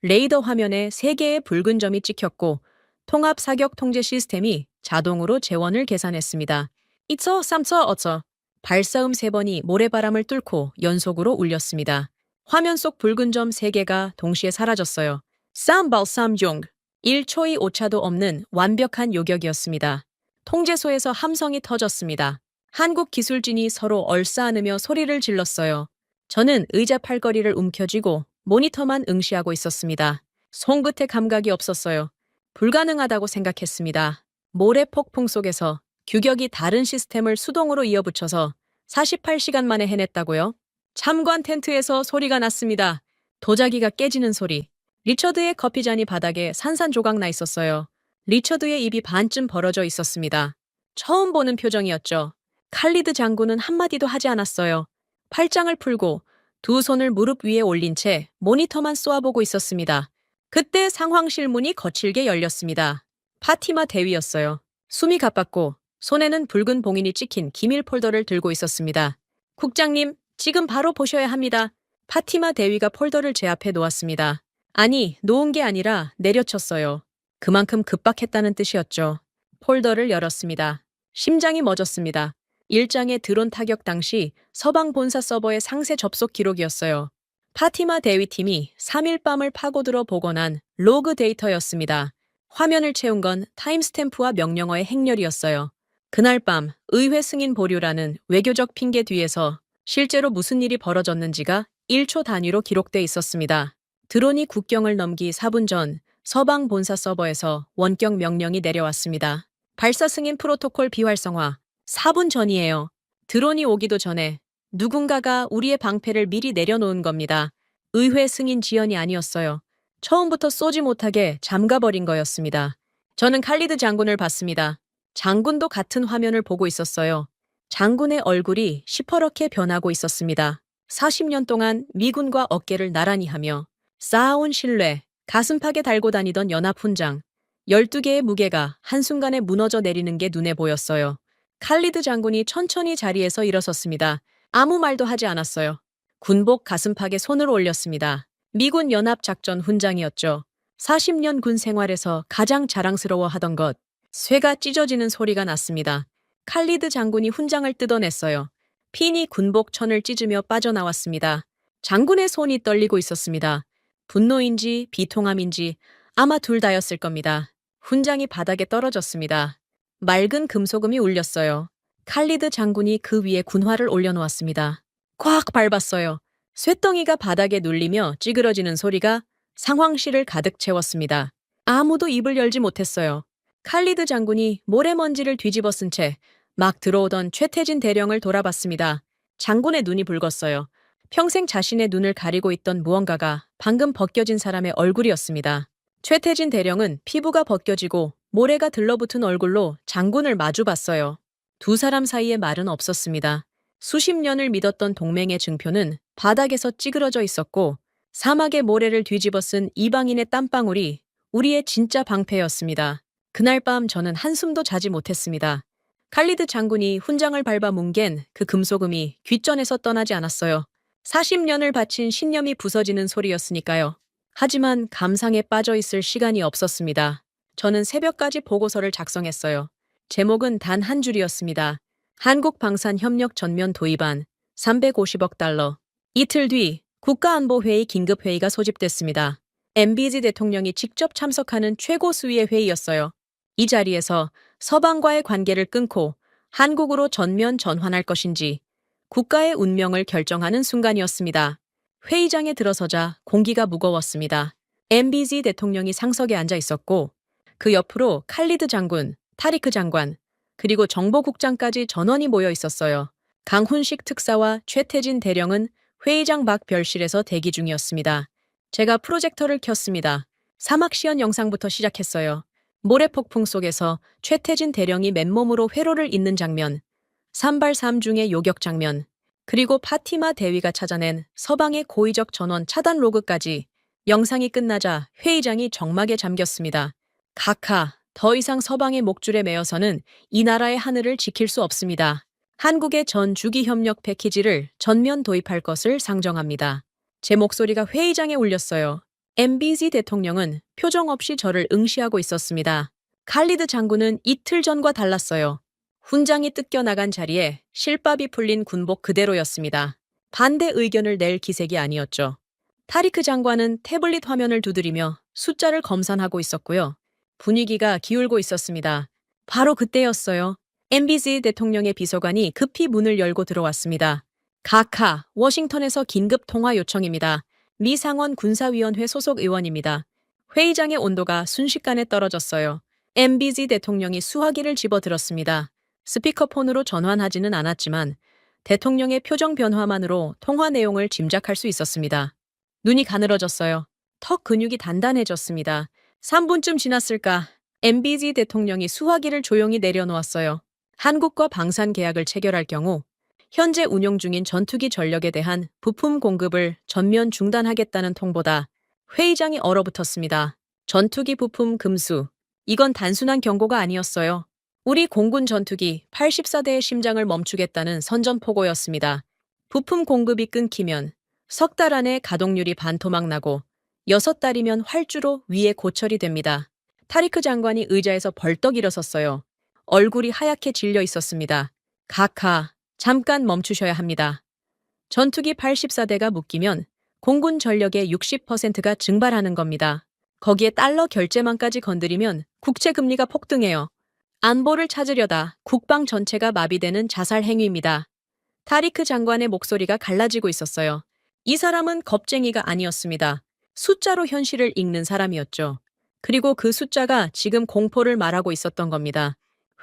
레이더 화면에 3개의 붉은 점이 찍혔고 통합 사격 통제 시스템이 자동으로 재원을 계산했습니다. 2처, 3처, 5처. 발사음 3번이 모래바람을 뚫고 연속으로 울렸습니다. 화면 속 붉은 점 3개가 동시에 사라졌어요. 쌈발쌈종. 1초의 오차도 없는 완벽한 요격이었습니다. 통제소에서 함성이 터졌습니다. 한국 기술진이 서로 얼싸안으며 소리를 질렀어요. 저는 의자 팔걸이를 움켜쥐고 모니터만 응시하고 있었습니다. 손끝에 감각이 없었어요. 불가능하다고 생각했습니다. 모래 폭풍 속에서 규격이 다른 시스템을 수동으로 이어붙여서 48시간 만에 해냈다고요? 참관 텐트에서 소리가 났습니다. 도자기가 깨지는 소리. 리처드의 커피잔이 바닥에 산산조각 나 있었어요. 리처드의 입이 반쯤 벌어져 있었습니다. 처음 보는 표정이었죠. 칼리드 장군은 한마디도 하지 않았어요. 팔짱을 풀고 두 손을 무릎 위에 올린 채 모니터만 쏘아보고 있었습니다. 그때 상황실 문이 거칠게 열렸습니다. 파티마 대위였어요. 숨이 가빴고 손에는 붉은 봉인이 찍힌 기밀 폴더를 들고 있었습니다. 국장님, 지금 바로 보셔야 합니다. 파티마 대위가 폴더를 제 앞에 놓았습니다. 아니, 놓은 게 아니라 내려쳤어요. 그만큼 급박했다는 뜻이었죠. 폴더를 열었습니다. 심장이 멎었습니다. 1장의 드론 타격 당시 서방 본사 서버의 상세 접속 기록이었어요. 파티마 대위팀이 3일 밤을 파고들어 복원한 로그 데이터였습니다. 화면을 채운 건 타임스탬프와 명령어의 행렬이었어요. 그날 밤 의회 승인 보류라는 외교적 핑계 뒤에서 실제로 무슨 일이 벌어졌는지가 1초 단위로 기록돼 있었습니다. 드론이 국경을 넘기 4분 전 서방 본사 서버에서 원격 명령이 내려왔습니다. 발사 승인 프로토콜 비활성화. 4분 전이에요. 드론이 오기도 전에 누군가가 우리의 방패를 미리 내려놓은 겁니다. 의회 승인 지연이 아니었어요. 처음부터 쏘지 못하게 잠가버린 거였습니다. 저는 칼리드 장군을 봤습니다. 장군도 같은 화면을 보고 있었어요. 장군의 얼굴이 시퍼렇게 변하고 있었습니다. 40년 동안 미군과 어깨를 나란히 하며 쌓아온 신뢰, 가슴팍에 달고 다니던 연합훈장, 12개의 무게가 한순간에 무너져 내리는 게 눈에 보였어요. 칼리드 장군이 천천히 자리에서 일어섰습니다. 아무 말도 하지 않았어요. 군복 가슴팍에 손을 올렸습니다. 미군 연합작전 훈장이었죠. 40년 군 생활에서 가장 자랑스러워하던 것. 쇠가 찢어지는 소리가 났습니다. 칼리드 장군이 훈장을 뜯어냈어요. 핀이 군복 천을 찢으며 빠져나왔습니다. 장군의 손이 떨리고 있었습니다. 분노인지 비통함인지 아마 둘 다였을 겁니다. 훈장이 바닥에 떨어졌습니다. 맑은 금소금이 울렸어요. 칼리드 장군이 그 위에 군화를 올려놓았습니다. 꽉 밟았어요. 쇳덩이가 바닥에 눌리며 찌그러지는 소리가 상황실을 가득 채웠습니다. 아무도 입을 열지 못했어요. 칼리드 장군이 모래먼지를 뒤집어 쓴 채 막 들어오던 최태진 대령을 돌아봤습니다. 장군의 눈이 붉었어요. 평생 자신의 눈을 가리고 있던 무언가가 방금 벗겨진 사람의 얼굴이었습니다. 최태진 대령은 피부가 벗겨지고 모래가 들러붙은 얼굴로 장군을 마주봤어요. 두 사람 사이에 말은 없었습니다. 수십 년을 믿었던 동맹의 증표는 바닥에서 찌그러져 있었고 사막의 모래를 뒤집어 쓴 이방인의 땀방울이 우리의 진짜 방패였습니다. 그날 밤 저는 한숨도 자지 못했습니다. 칼리드 장군이 훈장을 밟아 뭉갠 그 금소금이 귓전에서 떠나지 않았어요. 40년을 바친 신념이 부서지는 소리였으니까요. 하지만 감상에 빠져 있을 시간이 없었습니다. 저는 새벽까지 보고서를 작성했어요. 제목은 단 한 줄이었습니다. 한국 방산 협력 전면 도입안 350억 달러. 이틀 뒤 국가안보회의 긴급회의가 소집됐습니다. MBZ 대통령이 직접 참석하는 최고 수위의 회의였어요. 이 자리에서 서방과의 관계를 끊고 한국으로 전면 전환할 것인지 국가의 운명을 결정하는 순간이었습니다. 회의장에 들어서자 공기가 무거웠습니다. MBZ 대통령이 상석에 앉아 있었고 그 옆으로 칼리드 장군, 타리크 장관, 그리고 정보국장까지 전원이 모여 있었어요. 강훈식 특사와 최태진 대령은 회의장 밖 별실에서 대기 중이었습니다. 제가 프로젝터를 켰습니다. 사막 시연 영상부터 시작했어요. 모래폭풍 속에서 최태진 대령이 맨몸으로 회로를 잇는 장면, 산발 삼중의 요격 장면, 그리고 파티마 대위가 찾아낸 서방의 고의적 전원 차단 로그까지 영상이 끝나자 회의장이 정막에 잠겼습니다. 각하, 더 이상 서방의 목줄에 매여서는 이 나라의 하늘을 지킬 수 없습니다. 한국의 전 주기 협력 패키지를 전면 도입할 것을 상정합니다. 제 목소리가 회의장에 울렸어요. MBZ 대통령은 표정 없이 저를 응시하고 있었습니다. 칼리드 장군은 이틀 전과 달랐어요. 훈장이 뜯겨나간 자리에 실밥이 풀린 군복 그대로였습니다. 반대 의견을 낼 기색이 아니었죠. 타리크 장관은 태블릿 화면을 두드리며 숫자를 검산하고 있었고요. 분위기가 기울고 있었습니다. 바로 그때였어요. MBZ 대통령의 비서관이 급히 문을 열고 들어왔습니다. 각하, 워싱턴에서 긴급 통화 요청입니다. 미상원 군사위원회 소속 의원입니다. 회의장의 온도가 순식간에 떨어졌어요. MBZ 대통령이 수화기를 집어들었습니다. 스피커폰으로 전환하지는 않았지만 대통령의 표정 변화만으로 통화 내용을 짐작할 수 있었습니다. 눈이 가늘어졌어요. 턱 근육이 단단해졌습니다. 3분쯤 지났을까 MBZ 대통령이 수화기를 조용히 내려놓았어요. 한국과 방산 계약을 체결할 경우 현재 운용 중인 전투기 전력에 대한 부품 공급을 전면 중단하겠다는 통보다 회의장이 얼어붙었습니다. 전투기 부품 금수. 이건 단순한 경고가 아니었어요. 우리 공군 전투기 84대의 심장을 멈추겠다는 선전포고였습니다. 부품 공급이 끊기면 석 달 안에 가동률이 반토막 나고 6달이면 활주로 위에 고철이 됩니다. 타리크 장관이 의자에서 벌떡 일어섰어요. 얼굴이 하얗게 질려 있었습니다. 각하, 잠깐 멈추셔야 합니다. 전투기 84대가 묶이면 공군 전력의 60%가 증발하는 겁니다. 거기에 달러 결제망까지 건드리면 국채 금리가 폭등해요. 안보를 찾으려다 국방 전체가 마비되는 자살 행위입니다. 타리크 장관의 목소리가 갈라지고 있었어요. 이 사람은 겁쟁이가 아니었습니다. 숫자로 현실을 읽는 사람이었죠. 그리고 그 숫자가 지금 공포를 말하고 있었던 겁니다.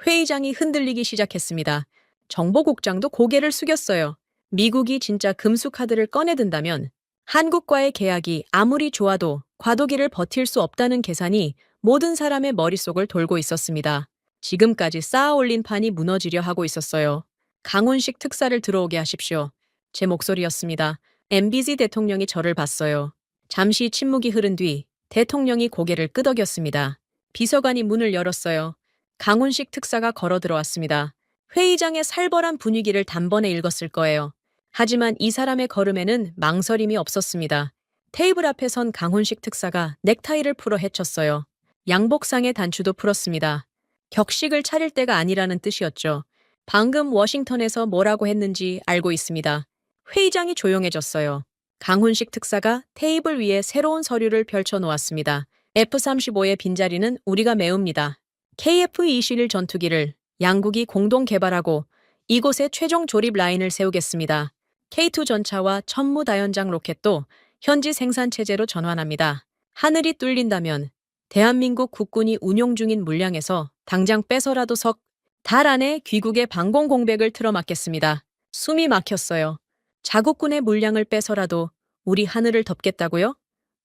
회의장이 흔들리기 시작했습니다. 정보국장도 고개를 숙였어요. 미국이 진짜 금수 카드를 꺼내든다면 한국과의 계약이 아무리 좋아도 과도기를 버틸 수 없다는 계산이 모든 사람의 머릿속을 돌고 있었습니다. 지금까지 쌓아올린 판이 무너지려 하고 있었어요. 강훈식 특사를 들어오게 하십시오. 제 목소리였습니다. MBZ 대통령이 저를 봤어요. 잠시 침묵이 흐른 뒤 대통령이 고개를 끄덕였습니다. 비서관이 문을 열었어요. 강훈식 특사가 걸어 들어왔습니다. 회의장의 살벌한 분위기를 단번에 읽었을 거예요. 하지만 이 사람의 걸음에는 망설임이 없었습니다. 테이블 앞에 선 강훈식 특사가 넥타이를 풀어 헤쳤어요. 양복상의 단추도 풀었습니다. 격식을 차릴 때가 아니라는 뜻이었죠. 방금 워싱턴에서 뭐라고 했는지 알고 있습니다. 회의장이 조용해졌어요. 강훈식 특사가 테이블 위에 새로운 서류를 펼쳐 놓았습니다. F-35의 빈자리는 우리가 메웁니다. KF-21 전투기를 양국이 공동 개발하고 이곳에 최종 조립 라인을 세우겠습니다. K2 전차와 천무다연장 로켓도 현지 생산 체제로 전환합니다. 하늘이 뚫린다면 대한민국 국군이 운용 중인 물량에서 당장 빼서라도 석 달 안에 귀국의 방공 공백을 틀어막겠습니다. 숨이 막혔어요. 자국군의 물량을 빼서라도 우리 하늘을 덮겠다고요?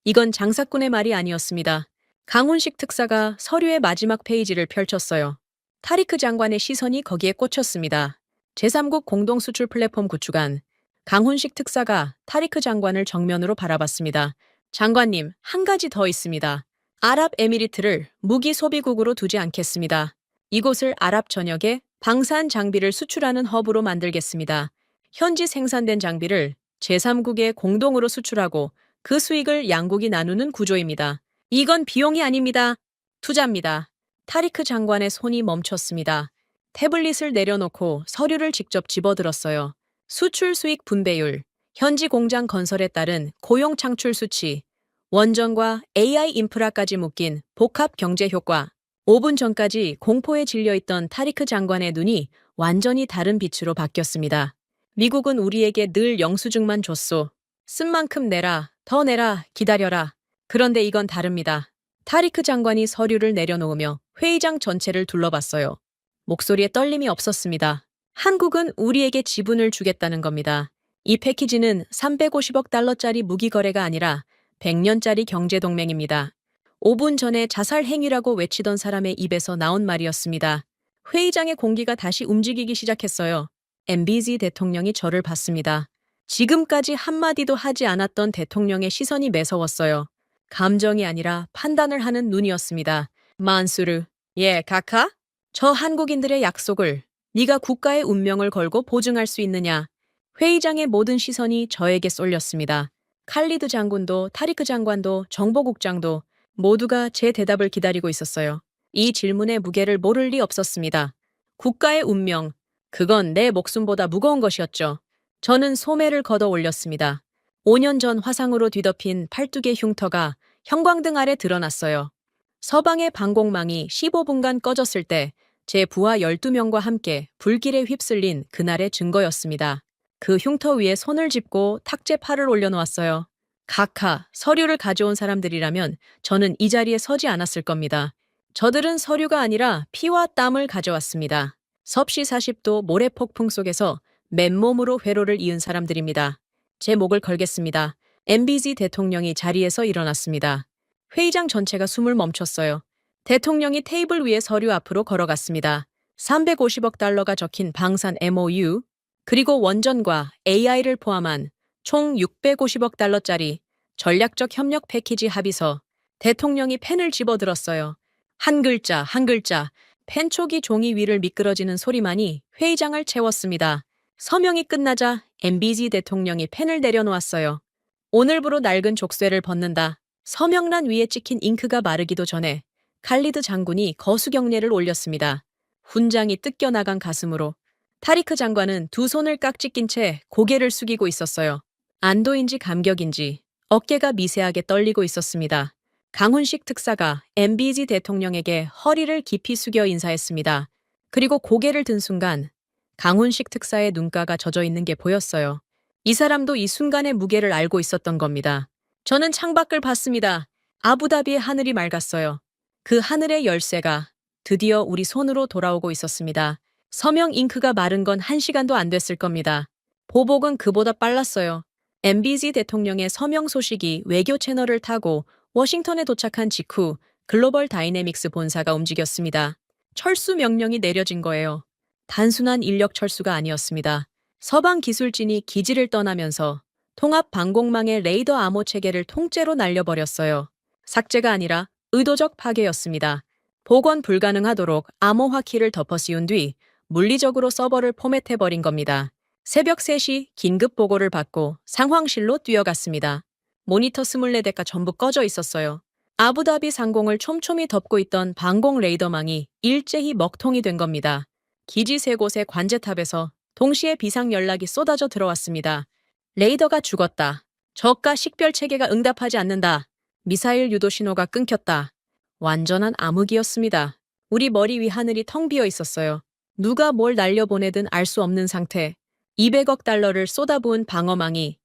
이건 장사꾼의 말이 아니었습니다. 강훈식 특사가 서류의 마지막 페이지를 펼쳤어요. 타리크 장관의 시선이 거기에 꽂혔습니다. 제3국 공동수출 플랫폼 구축안. 강훈식 특사가 타리크 장관을 정면으로 바라봤습니다. 장관님, 한 가지 더 있습니다. 아랍에미리트를 무기 소비국으로 두지 않겠습니다. 이곳을 아랍 전역에 방산 장비를 수출하는 허브로 만들겠습니다. 현지 생산된 장비를 제3국에 공동으로 수출하고 그 수익을 양국이 나누는 구조입니다. 이건 비용이 아닙니다. 투자입니다. 타리크 장관의 손이 멈췄습니다. 태블릿을 내려놓고 서류를 직접 집어들었어요. 수출 수익 분배율, 현지 공장 건설에 따른 고용 창출 수치, 원전과 AI 인프라까지 묶인 복합 경제 효과. 5분 전까지 공포에 질려있던 타리크 장관의 눈이 완전히 다른 빛으로 바뀌었습니다. 미국은 우리에게 늘 영수증만 줬소. 쓴 만큼 내라, 더 내라, 기다려라. 그런데 이건 다릅니다. 타리크 장관이 서류를 내려놓으며 회의장 전체를 둘러봤어요. 목소리에 떨림이 없었습니다. 한국은 우리에게 지분을 주겠다는 겁니다. 이 패키지는 350억 달러짜리 무기 거래가 아니라 100년짜리 경제동맹입니다. 5분 전에 자살 행위라고 외치던 사람의 입에서 나온 말이었습니다. 회의장의 공기가 다시 움직이기 시작했어요. MBZ 대통령이 저를 봤습니다. 지금까지 한마디도 하지 않았던 대통령의 시선이 매서웠어요. 감정이 아니라 판단을 하는 눈이었습니다. 만수르, 예, 카카? 저 한국인들의 약속을 네가 국가의 운명을 걸고 보증할 수 있느냐? 회의장의 모든 시선이 저에게 쏠렸습니다. 칼리드 장군도 타리크 장관도 정보국장도 모두가 제 대답을 기다리고 있었어요. 이 질문의 무게를 모를 리 없었습니다. 국가의 운명, 그건 내 목숨보다 무거운 것이었죠. 저는 소매를 걷어 올렸습니다. 5년 전 화상으로 뒤덮인 12개 흉터가 형광등 아래 드러났어요. 서방의 방공망이 15분간 꺼졌을 때 제 부하 12명과 함께 불길에 휩쓸린 그날의 증거였습니다. 그 흉터 위에 손을 짚고 탁제 팔을 올려놓았어요. 각하, 서류를 가져온 사람들이라면 저는 이 자리에 서지 않았을 겁니다. 저들은 서류가 아니라 피와 땀을 가져왔습니다. 섭씨 40도 모래폭풍 속에서 맨몸으로 회로를 이은 사람들입니다. 제 목을 걸겠습니다. MBZ 대통령이 자리에서 일어났습니다. 회의장 전체가 숨을 멈췄어요. 대통령이 테이블 위에 서류 앞으로 걸어갔습니다. 350억 달러가 적힌 방산 MOU, 그리고 원전과 AI를 포함한 총 650억 달러짜리 전략적 협력 패키지 합의서. 대통령이 펜을 집어들었어요. 한 글자, 한 글자, 펜촉이 종이 위를 미끄러지는 소리만이 회의장을 채웠습니다. 서명이 끝나자 MBZ 대통령이 펜을 내려놓았어요. 오늘부로 낡은 족쇄를 벗는다. 서명란 위에 찍힌 잉크가 마르기도 전에 칼리드 장군이 거수경례를 올렸습니다. 훈장이 뜯겨나간 가슴으로. 타리크 장관은 두 손을 깍지 낀 채 고개를 숙이고 있었어요. 안도인지 감격인지 어깨가 미세하게 떨리고 있었습니다. 강훈식 특사가 MBZ 대통령에게 허리를 깊이 숙여 인사했습니다. 그리고 고개를 든 순간 강훈식 특사의 눈가가 젖어 있는 게 보였어요. 이 사람도 이 순간의 무게를 알고 있었던 겁니다. 저는 창밖을 봤습니다. 아부다비의 하늘이 맑았어요. 그 하늘의 열쇠가 드디어 우리 손으로 돌아오고 있었습니다. 서명 잉크가 마른 건 1시간도 안 됐을 겁니다. 보복은 그보다 빨랐어요. MBZ 대통령의 서명 소식이 외교 채널을 타고 워싱턴에 도착한 직후 글로벌 다이내믹스 본사가 움직였습니다. 철수 명령이 내려진 거예요. 단순한 인력 철수가 아니었습니다. 서방 기술진이 기지를 떠나면서 통합 방공망의 레이더 암호 체계를 통째로 날려버렸어요. 삭제가 아니라 의도적 파괴였습니다. 복원 불가능하도록 암호화 키를 덮어 씌운 뒤 물리적으로 서버를 포맷해버린 겁니다. 새벽 3시 긴급 보고를 받고 상황실로 뛰어갔습니다. 모니터 24대가 전부 꺼져 있었어요. 아부다비 상공을 촘촘히 덮고 있던 방공 레이더망이 일제히 먹통이 된 겁니다. 기지 3곳의 관제탑에서 동시에 비상 연락이 쏟아져 들어왔습니다. 레이더가 죽었다. 저가 식별 체계가 응답하지 않는다. 미사일 유도 신호가 끊겼다. 완전한 암흑이었습니다. 우리 머리 위 하늘이 텅 비어 있었어요. 누가 뭘 날려보내든 알 수 없는 상태. 200억 달러를 쏟아부은 방어망이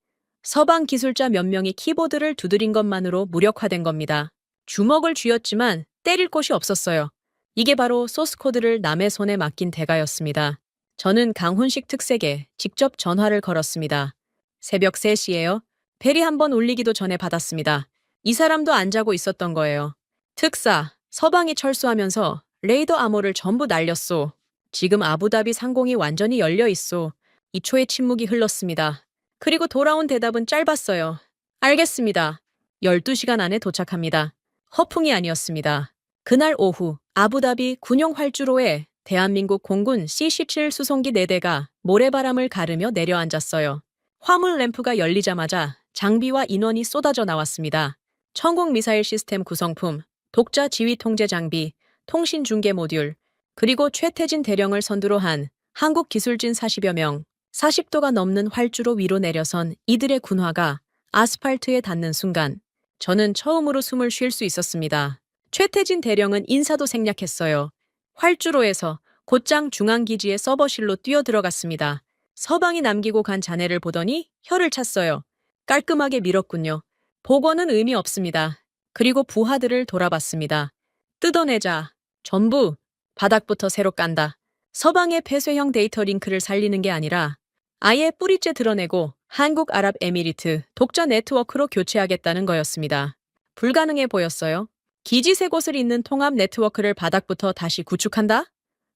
서방 기술자 몇 명이 키보드를 두드린 것만으로 무력화된 겁니다. 주먹을 쥐었지만 때릴 곳이 없었어요. 이게 바로 소스코드를 남의 손에 맡긴 대가였습니다. 저는 강훈식 특색에 직접 전화를 걸었습니다. 새벽 3시에요. 벨이 한번 울리기도 전에 받았습니다. 이 사람도 안 자고 있었던 거예요. 특사, 서방이 철수하면서 레이더 암호를 전부 날렸소. 지금 아부다비 상공이 완전히 열려 있소. 2초의 침묵이 흘렀습니다. 그리고 돌아온 대답은 짧았어요. 알겠습니다. 12시간 안에 도착합니다. 허풍이 아니었습니다. 그날 오후 아부다비 군용 활주로에 대한민국 공군 C-17 수송기 4대가 모래바람을 가르며 내려앉았어요. 화물 램프가 열리자마자 장비와 인원이 쏟아져 나왔습니다. 천공 미사일 시스템 구성품, 독자 지휘 통제 장비, 통신 중계 모듈, 그리고 최태진 대령을 선두로 한 한국 기술진 40여 명, 40도가 넘는 활주로 위로 내려선 이들의 군화가 아스팔트에 닿는 순간 저는 처음으로 숨을 쉴 수 있었습니다. 최태진 대령은 인사도 생략했어요. 활주로에서 곧장 중앙기지의 서버실로 뛰어들어갔습니다. 서방이 남기고 간 잔해를 보더니 혀를 찼어요. 깔끔하게 밀었군요. 복원은 의미 없습니다. 그리고 부하들을 돌아봤습니다. 뜯어내자. 전부 바닥부터 새로 깐다. 서방의 폐쇄형 데이터 링크를 살리는 게 아니라 아예 뿌리째 드러내고 한국아랍에미리트 독자 네트워크로 교체하겠다는 거였습니다. 불가능해 보였어요. 기지 3곳을 잇는 통합 네트워크를 바닥부터 다시 구축한다?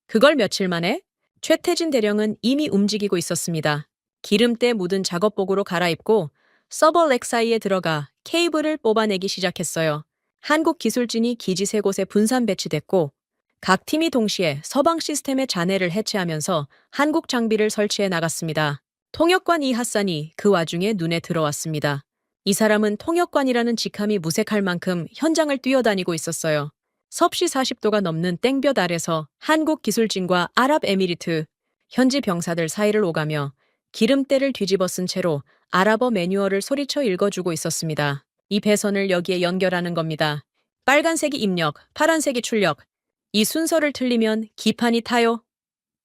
그걸 며칠 만에? 최태진 대령은 이미 움직이고 있었습니다. 기름때 묻은 작업복으로 갈아입고 서버 렉 사이에 들어가 케이블을 뽑아내기 시작했어요. 한국 기술진이 기지 3곳에 분산 배치됐고 각 팀이 동시에 서방 시스템의 잔해를 해체하면서 한국 장비를 설치해 나갔습니다. 통역관 이하산이 그 와중에 눈에 들어왔습니다. 이 사람은 통역관이라는 직함이 무색할 만큼 현장을 뛰어다니고 있었어요. 섭씨 40도가 넘는 땡볕 아래서 한국 기술진과 아랍에미리트 현지 병사들 사이를 오가며 기름때를 뒤집어 쓴 채로 아랍어 매뉴얼을 소리쳐 읽어주고 있었습니다. 이 배선을 여기에 연결하는 겁니다. 빨간색이 입력, 파란색이 출력. 이 순서를 틀리면 기판이 타요.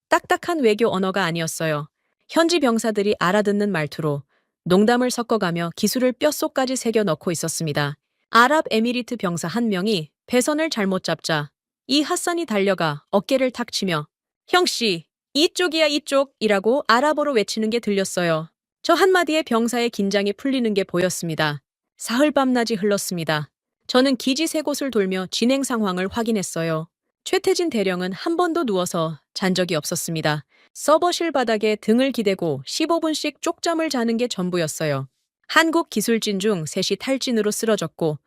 딱딱한 외교 언어가 아니었어요. 현지 병사들이 알아듣는 말투로 농담을 섞어가며 기술을 뼛속까지 새겨 넣고 있었습니다. 아랍에미리트 병사 한 명이 배선을 잘못 잡자 이 핫산이 달려가 어깨를 탁 치며 형씨, 이쪽이야 이쪽이라고 아랍어로 외치는 게 들렸어요. 저 한마디에 병사의 긴장이 풀리는 게 보였습니다. 사흘 밤낮이 흘렀습니다. 저는 기지 3곳을 돌며 진행 상황을 확인했어요. 최태진 대령은 한 번도 누워서 잔 적이 없었습니다. 서버실 바닥에 등을 기대고 15분씩 쪽잠을 자는 게 전부였어요. 한국 기술진 중 셋이 탈진으로 쓰러졌고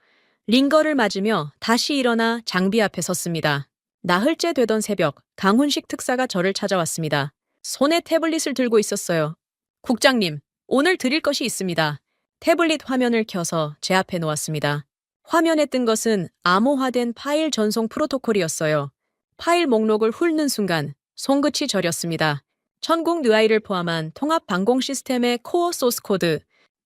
링거를 맞으며 다시 일어나 장비 앞에 섰습니다. 나흘째 되던 새벽, 강훈식 특사가 저를 찾아왔습니다. 손에 태블릿을 들고 있었어요. 국장님, 오늘 드릴 것이 있습니다. 태블릿 화면을 켜서 제 앞에 놓았습니다. 화면에 뜬 것은 암호화된 파일 전송 프로토콜이었어요. 파일 목록을 훑는 순간 손끝이 저렸습니다. 천국 느아이를 포함한 통합 방공 시스템의 코어 소스 코드,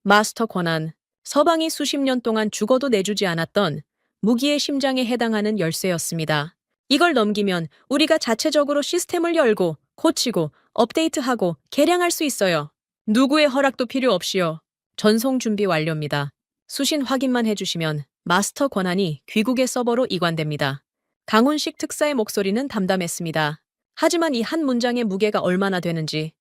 마스터 권한, 서방이 수십 년 동안 죽어도 내주지 않았던 무기의 심장에 해당하는 열쇠였습니다. 이걸 넘기면 우리가 자체적으로 시스템을 열고 고치고 업데이트하고 개량할 수 있어요. 누구의 허락도 필요 없이요. 전송 준비 완료입니다. 수신 확인만 해주시면 마스터 권한이 귀국의 서버로 이관됩니다. 강훈식 특사의 목소리는 담담했습니다. 하지만 이 한 문장의 무게가 얼마나 되는지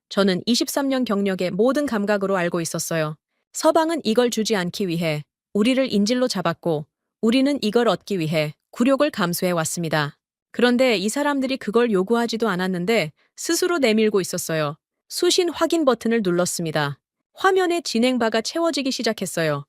저는 23년 경력의 모든 감각으로 알고 있었어요. 서방은 이걸 주지 않기 위해 우리를 인질로 잡았고 우리는 이걸 얻기 위해 굴욕을 감수해 왔습니다. 그런데 이 사람들이 그걸 요구하지도 않았는데 스스로 내밀고 있었어요. 수신 확인 버튼을 눌렀습니다. 화면에 진행바가 채워지기 시작했어요.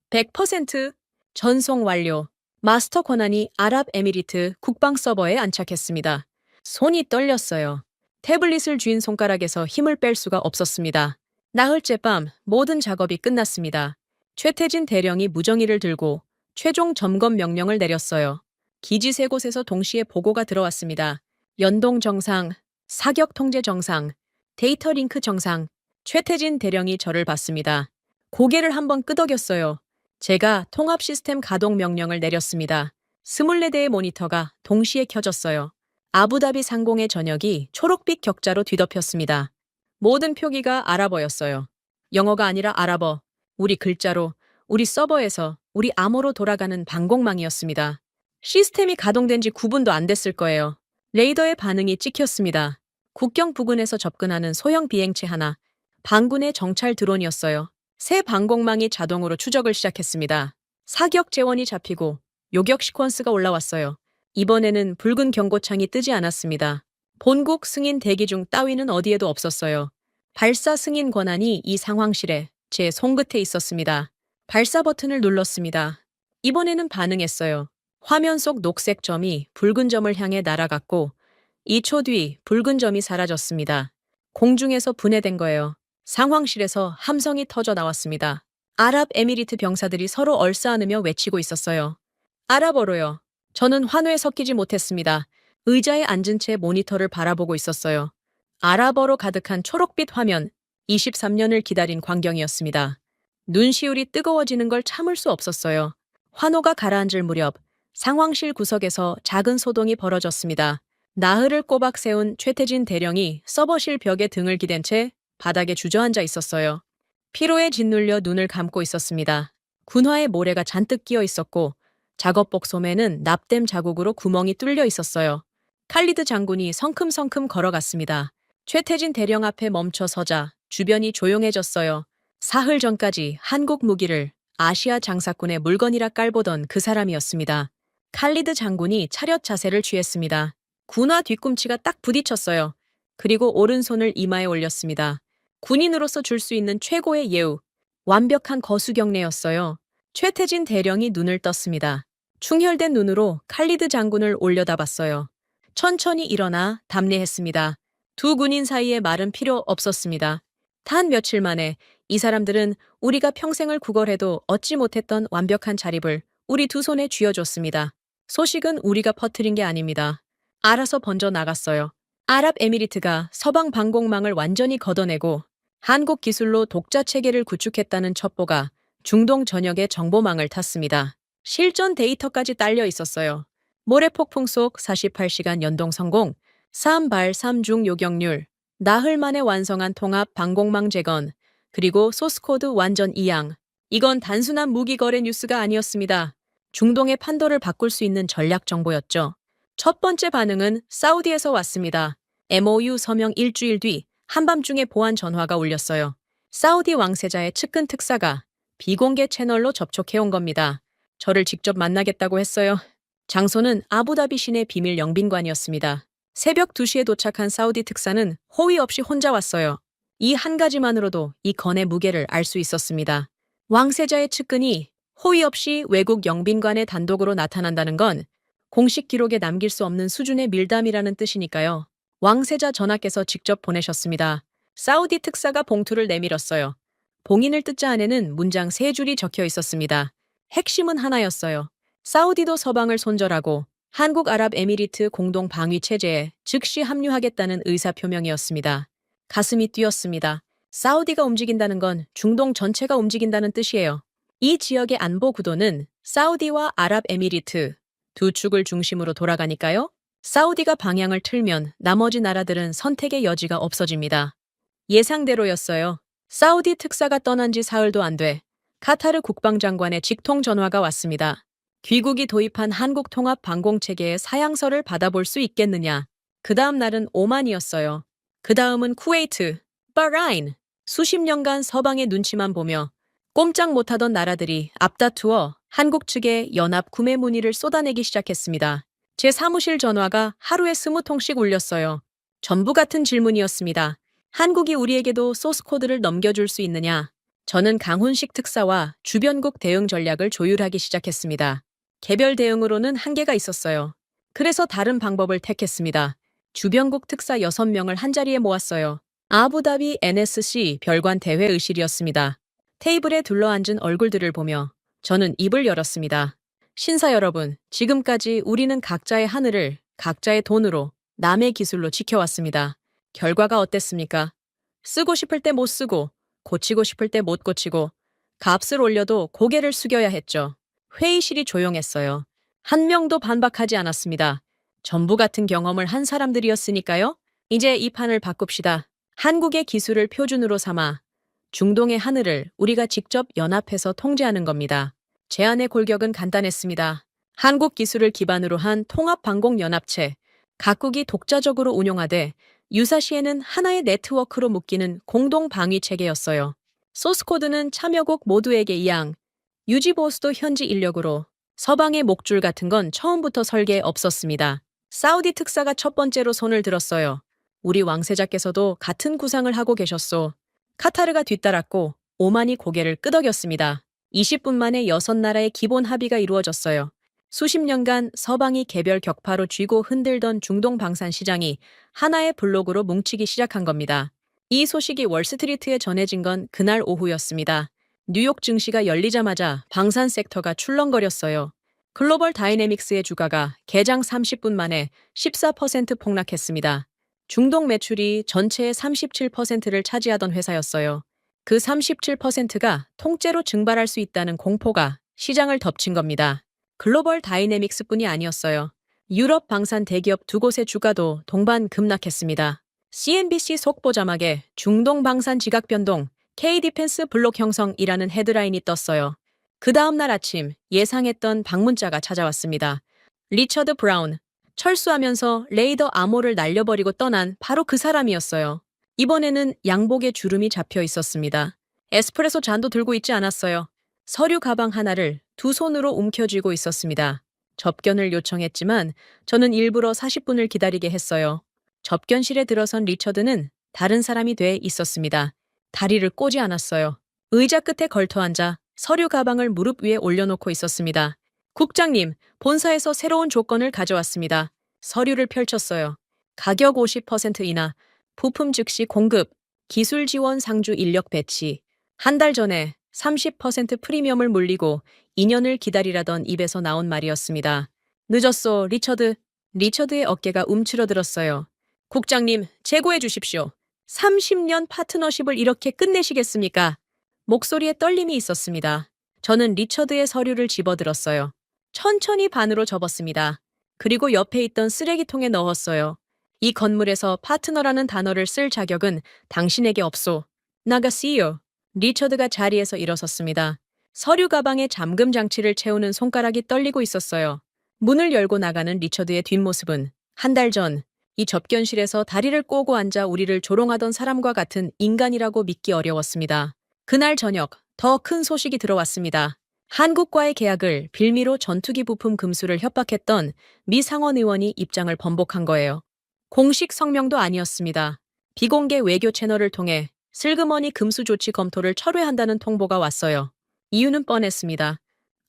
100% 전송 완료. 마스터 권한이 아랍에미리트 국방 서버에 안착했습니다. 손이 떨렸어요. 태블릿을 쥔 손가락에서 힘을 뺄 수가 없었습니다. 나흘째 밤 모든 작업이 끝났습니다. 최태진 대령이 무정의를 들고 최종 점검 명령을 내렸어요. 기지 세 곳에서 동시에 보고가 들어왔습니다. 연동 정상, 사격 통제 정상, 데이터 링크 정상. 최태진 대령이 저를 봤습니다. 고개를 한번 끄덕였어요. 제가 통합 시스템 가동 명령을 내렸습니다. 24대의 모니터가 동시에 켜졌어요. 아부다비 상공의 저녁이 초록빛 격자로 뒤덮였습니다. 모든 표기가 아랍어였어요. 영어가 아니라 아랍어, 우리 글자로, 우리 서버에서, 우리 암호로 돌아가는 방공망이었습니다. 시스템이 가동된 지 9분도 안 됐을 거예요. 레이더의 반응이 찍혔습니다. 국경 부근에서 접근하는 소형 비행체 하나, 반군의 정찰 드론이었어요. 새 방공망이 자동으로 추적을 시작했습니다. 사격 재원이 잡히고 요격 시퀀스가 올라왔어요. 이번에는 붉은 경고창이 뜨지 않았습니다. 본국 승인 대기 중 따위는 어디에도 없었어요. 발사 승인 권한이 이 상황실에 제 손끝에 있었습니다. 발사 버튼을 눌렀습니다. 이번에는 반응했어요. 화면 속 녹색 점이 붉은 점을 향해 날아갔고 2초 뒤 붉은 점이 사라졌습니다. 공중에서 분해된 거예요. 상황실에서 함성이 터져 나왔습니다. 아랍에미리트 병사들이 서로 얼싸안으며 외치고 있었어요. 아랍어로요. 저는 환호에 섞이지 못했습니다. 의자에 앉은 채 모니터를 바라보고 있었어요. 아랍어로 가득한 초록빛 화면, 23년을 기다린 광경이었습니다. 눈시울이 뜨거워지는 걸 참을 수 없었어요. 환호가 가라앉을 무렵 상황실 구석에서 작은 소동이 벌어졌습니다. 나흘을 꼬박 세운 최태진 대령이 서버실 벽에 등을 기댄 채 바닥에 주저앉아 있었어요. 피로에 짓눌려 눈을 감고 있었습니다. 군화에 모래가 잔뜩 끼어 있었고 작업복 소매는 납땜 자국으로 구멍이 뚫려 있었어요. 칼리드 장군이 성큼성큼 걸어갔습니다. 최태진 대령 앞에 멈춰 서자 주변이 조용해졌어요. 사흘 전까지 한국 무기를 아시아 장사꾼의 물건이라 깔보던 그 사람이었습니다. 칼리드 장군이 차렷 자세를 취했습니다. 군화 뒤꿈치가 딱 부딪혔어요. 그리고 오른손을 이마에 올렸습니다. 군인으로서 줄 수 있는 최고의 예우, 완벽한 거수경례였어요. 최태진 대령이 눈을 떴습니다. 충혈된 눈으로 칼리드 장군을 올려다봤어요. 천천히 일어나 답례했습니다. 두 군인 사이에 말은 필요 없었습니다. 단 며칠 만에 이 사람들은 우리가 평생을 구걸해도 얻지 못했던 완벽한 자립을 우리 두 손에 쥐어줬습니다. 소식은 우리가 퍼뜨린 게 아닙니다. 알아서 번져 나갔어요. 아랍에미리트가 서방 방공망을 완전히 걷어내고 한국 기술로 독자 체계를 구축했다는 첩보가 중동 전역의 정보망을 탔습니다. 실전 데이터까지 딸려 있었어요. 모래폭풍 속 48시간 연동 성공, 3발 3중 요격률, 나흘 만에 완성한 통합 방공망 재건, 그리고 소스코드 완전 이양. 이건 단순한 무기 거래 뉴스가 아니었습니다. 중동의 판도를 바꿀 수 있는 전략 정보였죠. 첫 번째 반응은 사우디에서 왔습니다. MOU 서명 일주일 뒤 한밤중에 보안 전화가 울렸어요. 사우디 왕세자의 측근 특사가 비공개 채널로 접촉해온 겁니다. 저를 직접 만나겠다고 했어요. 장소는 아부다비 시내 비밀 영빈관이었습니다. 새벽 2시에 도착한 사우디 특사는 호의 없이 혼자 왔어요. 이 한 가지만으로도 이 건의 무게를 알 수 있었습니다. 왕세자의 측근이 호의 없이 외국 영빈관에 단독으로 나타난다는 건 공식 기록에 남길 수 없는 수준의 밀담이라는 뜻이니까요. 왕세자 전하께서 직접 보내셨습니다. 사우디 특사가 봉투를 내밀었어요. 봉인을 뜯자 안에는 문장 3줄이 적혀 있었습니다. 핵심은 하나였어요. 사우디도 서방을 손절하고 한국 아랍에미리트 공동 방위 체제에 즉시 합류하겠다는 의사표명이었습니다. 가슴이 뛰었습니다. 사우디가 움직인다는 건 중동 전체가 움직인다는 뜻이에요. 이 지역의 안보 구도는 사우디와 아랍에미리트 두 축을 중심으로 돌아가니까요. 사우디가 방향을 틀면 나머지 나라들은 선택의 여지가 없어집니다. 예상대로였어요. 사우디 특사가 떠난 지 사흘도 안 돼 카타르 국방장관의 직통 전화가 왔습니다. 귀국이 도입한 한국 통합 방공체계의 사양서를 받아볼 수 있겠느냐. 그 다음 날은 오만이었어요. 그 다음은 쿠웨이트, 바라인. 수십 년간 서방의 눈치만 보며 꼼짝 못하던 나라들이 앞다투어 한국 측에 연합 구매 문의를 쏟아내기 시작했습니다. 제 사무실 전화가 하루에 20통씩 울렸어요. 전부 같은 질문이었습니다. 한국이 우리에게도 소스 코드를 넘겨줄 수 있느냐? 저는 강훈식 특사와 주변국 대응 전략을 조율하기 시작했습니다. 개별 대응으로는 한계가 있었어요. 그래서 다른 방법을 택했습니다. 주변국 특사 6명을 한자리에 모았어요. 아부다비 NSC 별관 대회 의실이었습니다. 테이블에 둘러앉은 얼굴들을 보며 저는 입을 열었습니다. 신사 여러분, 지금까지 우리는 각자의 하늘을 각자의 돈으로 남의 기술로 지켜왔습니다. 결과가 어땠습니까? 쓰고 싶을 때 못 쓰고, 고치고 싶을 때 못 고치고, 값을 올려도 고개를 숙여야 했죠. 회의실이 조용했어요. 한 명도 반박하지 않았습니다. 전부 같은 경험을 한 사람들이었으니까요. 이제 이 판을 바꿉시다. 한국의 기술을 표준으로 삼아 중동의 하늘을 우리가 직접 연합해서 통제하는 겁니다. 제안의 골격은 간단했습니다. 한국 기술을 기반으로 한 통합방공연합체, 각국이 독자적으로 운용하되 유사시에는 하나의 네트워크로 묶이는 공동방위체계였어요. 소스코드는 참여국 모두에게 이양, 유지보수도 현지 인력으로, 서방의 목줄 같은 건 처음부터 설계에 없었습니다. 사우디 특사가 첫 번째로 손을 들었어요. 우리 왕세자께서도 같은 구상을 하고 계셨소. 카타르가 뒤따랐고 오만이 고개를 끄덕였습니다. 20분 만에 6나라의 기본 합의가 이루어졌어요. 수십 년간 서방이 개별 격파로 쥐고 흔들던 중동 방산 시장이 하나의 블록으로 뭉치기 시작한 겁니다. 이 소식이 월스트리트에 전해진 건 그날 오후였습니다. 뉴욕 증시가 열리자마자 방산 섹터가 출렁거렸어요. 글로벌 다이내믹스의 주가가 개장 30분 만에 14% 폭락했습니다. 중동 매출이 전체의 37%를 차지하던 회사였어요. 그 37%가 통째로 증발할 수 있다는 공포가 시장을 덮친 겁니다. 글로벌 다이내믹스뿐이 아니었어요. 유럽 방산 대기업 두 곳의 주가도 동반 급락했습니다. CNBC 속보 자막에 중동 방산 지각 변동, K-디펜스 블록 형성이라는 헤드라인이 떴어요. 그 다음 날 아침 예상했던 방문자가 찾아왔습니다. 리처드 브라운. 철수하면서 레이더 암호를 날려버리고 떠난 바로 그 사람이었어요. 이번에는 양복에 주름이 잡혀 있었습니다. 에스프레소 잔도 들고 있지 않았어요. 서류 가방 하나를 두 손으로 움켜쥐고 있었습니다. 접견을 요청했지만 저는 일부러 40분을 기다리게 했어요. 접견실에 들어선 리처드는 다른 사람이 돼 있었습니다. 다리를 꼬지 않았어요. 의자 끝에 걸터앉아 서류 가방을 무릎 위에 올려놓고 있었습니다. 국장님, 본사에서 새로운 조건을 가져왔습니다. 서류를 펼쳤어요. 가격 50% 인하, 부품 즉시 공급, 기술 지원 상주 인력 배치. 한 달 전에 30% 프리미엄을 물리고 2년을 기다리라던 입에서 나온 말이었습니다. 늦었소, 리처드. 리처드의 어깨가 움츠러들었어요. 국장님, 재고해 주십시오. 30년 파트너십을 이렇게 끝내시겠습니까? 목소리에 떨림이 있었습니다. 저는 리처드의 서류를 집어들었어요. 천천히 반으로 접었습니다. 그리고 옆에 있던 쓰레기통에 넣었어요. 이 건물에서 파트너라는 단어를 쓸 자격은 당신에게 없소. 나가시오. 리처드가 자리에서 일어섰습니다. 서류 가방에 잠금 장치를 채우는 손가락이 떨리고 있었어요. 문을 열고 나가는 리처드의 뒷모습은 한 달 전 이 접견실에서 다리를 꼬고 앉아 우리를 조롱하던 사람과 같은 인간이라고 믿기 어려웠습니다. 그날 저녁 더 큰 소식이 들어왔습니다. 한국과의 계약을 빌미로 전투기 부품 금수를 협박했던 미 상원 의원이 입장을 번복한 거예요. 공식 성명도 아니었습니다. 비공개 외교 채널을 통해 슬그머니 금수 조치 검토를 철회한다는 통보가 왔어요. 이유는 뻔했습니다.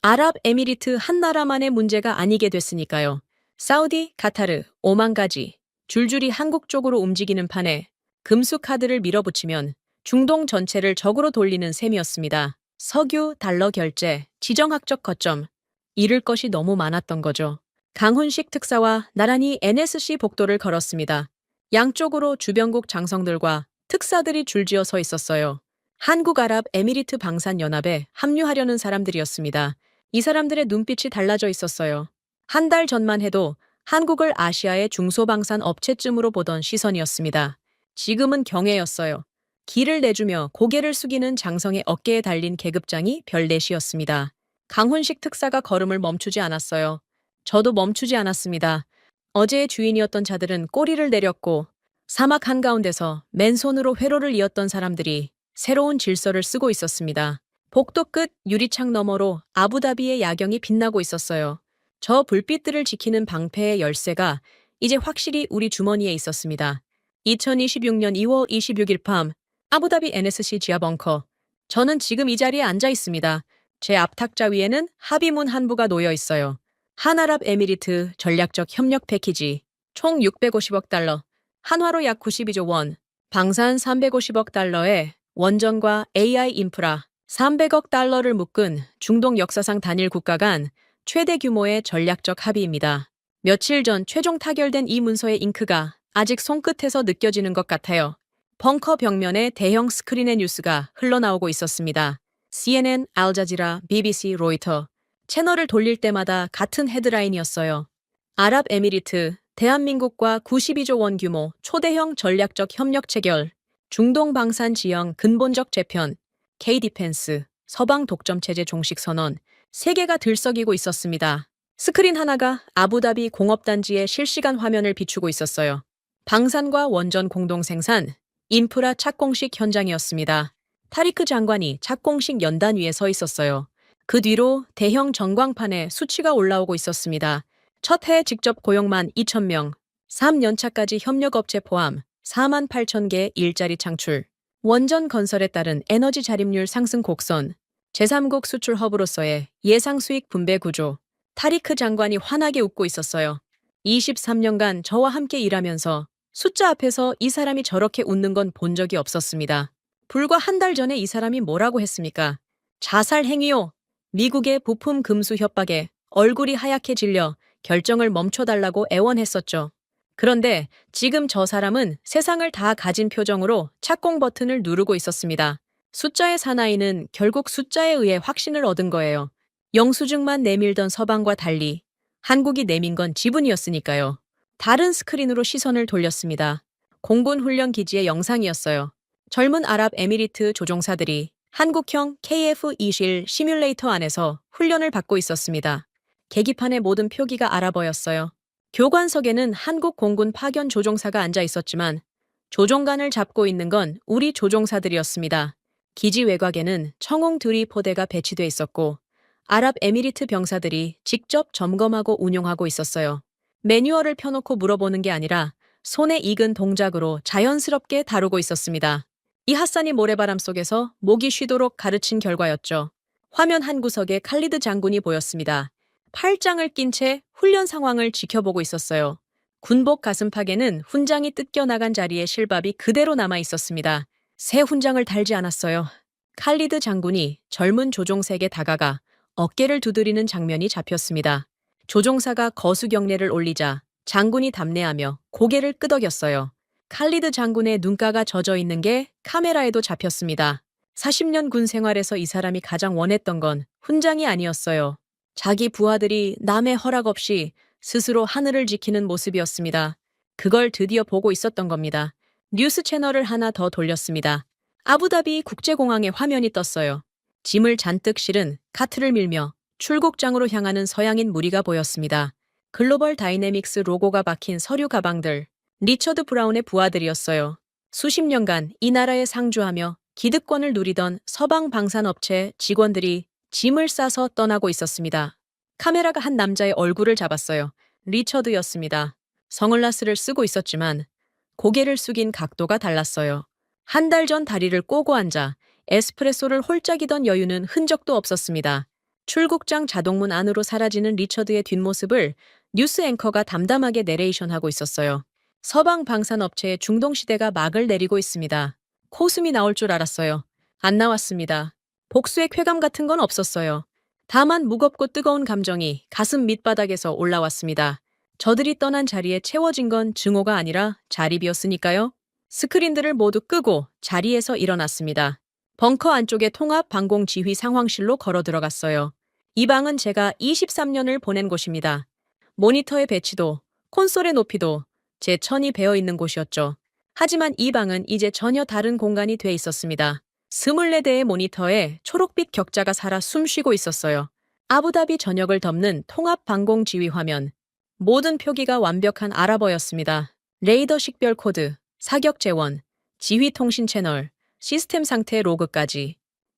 아랍에미리트 한 나라만의 문제가 아니게 됐으니까요. 사우디, 카타르, 오만까지 줄줄이 한국 쪽으로 움직이는 판에 금수 카드를 밀어붙이면 중동 전체를 적으로 돌리는 셈이었습니다. 석유, 달러 결제, 지정학적 거점. 잃을 것이 너무 많았던 거죠. 강훈식 특사와 나란히 NSC 복도를 걸었습니다. 양쪽으로 주변국 장성들과 특사들이 줄지어 서 있었어요. 한국아랍에미리트 방산연합에 합류하려는 사람들이었습니다. 이 사람들의 눈빛이 달라져 있었어요. 한 달 전만 해도 한국을 아시아의 중소방산 업체쯤으로 보던 시선이었습니다. 지금은 경애였어요. 기를 내주며 고개를 숙이는 장성의 어깨에 달린 계급장이 별넷이었습니다. 강훈식 특사가 걸음을 멈추지 않았어요. 저도 멈추지 않았습니다. 어제의 주인이었던 자들은 꼬리를 내렸고 사막 한가운데서 맨손으로 회로를 이었던 사람들이 새로운 질서를 쓰고 있었습니다. 복도 끝 유리창 너머로 아부다비의 야경이 빛나고 있었어요. 저 불빛들을 지키는 방패의 열쇠가 이제 확실히 우리 주머니에 있었습니다. 2026년 2월 26일 밤 아부다비 NSC 지하 벙커. 저는 지금 이 자리에 앉아 있습니다. 제 앞탁자 위에는 합의문 한부가 놓여 있어요. 한아랍에미리트 전략적 협력 패키지 총 650억 달러, 한화로 약 92조 원, 방산 350억 달러에 원전과 AI 인프라 300억 달러를 묶은 중동 역사상 단일 국가 간 최대 규모의 전략적 합의입니다. 며칠 전 최종 타결된 이 문서의 잉크가 아직 손끝에서 느껴지는 것 같아요. 벙커 벽면에 대형 스크린의 뉴스가 흘러나오고 있었습니다. CNN, 알자지라, BBC, 로이터. 채널을 돌릴 때마다 같은 헤드라인이었어요. 아랍에미리트, 대한민국과 92조 원 규모 초대형 전략적 협력 체결, 중동 방산 지형 근본적 재편, K-디펜스, 서방 독점 체제 종식 선언, 세 개가 들썩이고 있었습니다. 스크린 하나가 아부다비 공업단지의 실시간 화면을 비추고 있었어요. 방산과 원전 공동 생산, 인프라 착공식 현장이었습니다. 타리크 장관이 착공식 연단 위에 서 있었어요. 그 뒤로 대형 전광판에 수치가 올라오고 있었습니다. 첫 해 직접 고용만 2,000명, 3년차까지 협력업체 포함 4만 8천 개 일자리 창출, 원전 건설에 따른 에너지 자립률 상승 곡선, 제3국 수출 허브로서의 예상 수익 분배 구조, 타리크 장관이 환하게 웃고 있었어요. 23년간 저와 함께 일하면서 숫자 앞에서 이 사람이 저렇게 웃는 건 본 적이 없었습니다. 불과 한 달 전에 이 사람이 뭐라고 했습니까? 자살 행위요. 미국의 부품 금수 협박에 얼굴이 하얗게 질려 결정을 멈춰달라고 애원했었죠. 그런데 지금 저 사람은 세상을 다 가진 표정으로 착공 버튼을 누르고 있었습니다. 숫자의 사나이는 결국 숫자에 의해 확신을 얻은 거예요. 영수증만 내밀던 서방과 달리 한국이 내민 건 지분이었으니까요. 다른 스크린으로 시선을 돌렸습니다. 공군 훈련 기지의 영상이었어요. 젊은 아랍에미리트 조종사들이 한국형 KF-21 시뮬레이터 안에서 훈련을 받고 있었습니다. 계기판의 모든 표기가 알아 보였어요. 교관석에는 한국 공군 파견 조종사가 앉아 있었지만 조종관을 잡고 있는 건 우리 조종사들이었습니다. 기지 외곽에는 청홍 드리 포대가 배치돼 있었고 아랍에미리트 병사들이 직접 점검하고 운용하고 있었어요. 매뉴얼을 펴놓고 물어보는 게 아니라 손에 익은 동작으로 자연스럽게 다루고 있었습니다. 이 핫산이 모래바람 속에서 목이 쉬도록 가르친 결과였죠. 화면 한 구석에 칼리드 장군이 보였습니다. 팔짱을 낀 채 훈련 상황을 지켜보고 있었어요. 군복 가슴팍에는 훈장이 뜯겨나간 자리에 실밥이 그대로 남아 있었습니다. 새 훈장을 달지 않았어요. 칼리드 장군이 젊은 조종사에게 다가가 어깨를 두드리는 장면이 잡혔습니다. 조종사가 거수경례를 올리자 장군이 답례하며 고개를 끄덕였어요. 칼리드 장군의 눈가가 젖어 있는 게 카메라에도 잡혔습니다. 40년 군 생활에서 이 사람이 가장 원했던 건 훈장이 아니었어요. 자기 부하들이 남의 허락 없이 스스로 하늘을 지키는 모습이었습니다. 그걸 드디어 보고 있었던 겁니다. 뉴스 채널을 하나 더 돌렸습니다. 아부다비 국제공항에 화면이 떴어요. 짐을 잔뜩 실은 카트를 밀며 출국장으로 향하는 서양인 무리가 보였습니다. 글로벌 다이내믹스 로고가 박힌 서류 가방들, 리처드 브라운의 부하들이었어요. 수십 년간 이 나라에 상주하며 기득권을 누리던 서방 방산업체 직원들이 짐을 싸서 떠나고 있었습니다. 카메라가 한 남자의 얼굴을 잡았어요. 리처드였습니다. 선글라스를 쓰고 있었지만 고개를 숙인 각도가 달랐어요. 한 달 전 다리를 꼬고 앉아 에스프레소를 홀짝이던 여유는 흔적도 없었습니다. 출국장 자동문 안으로 사라지는 리처드의 뒷모습을 뉴스 앵커가 담담하게 내레이션하고 있었어요. 서방 방산업체의 중동시대가 막을 내리고 있습니다. 코숨이 나올 줄 알았어요. 안 나왔습니다. 복수의 쾌감 같은 건 없었어요. 다만 무겁고 뜨거운 감정이 가슴 밑바닥에서 올라왔습니다. 저들이 떠난 자리에 채워진 건 증오가 아니라 자립이었으니까요. 스크린들을 모두 끄고 자리에서 일어났습니다. 벙커 안쪽의 통합 방공 지휘 상황실로 걸어 들어갔어요. 이 방은 제가 23년을 보낸 곳입니다. 모니터의 배치도, 콘솔의 높이도 제 천이 배어 있는 곳이었죠. 하지만 이 방은 이제 전혀 다른 공간이 돼 있었습니다. 24대의 모니터에 초록빛 격자가 살아 숨쉬고 있었어요. 아부다비 전역을 덮는 통합 방공 지휘 화면. 모든 표기가 완벽한 아랍어였습니다. 레이더 식별 코드, 사격 재원, 지휘 통신 채널, 시스템 상태 로그까지.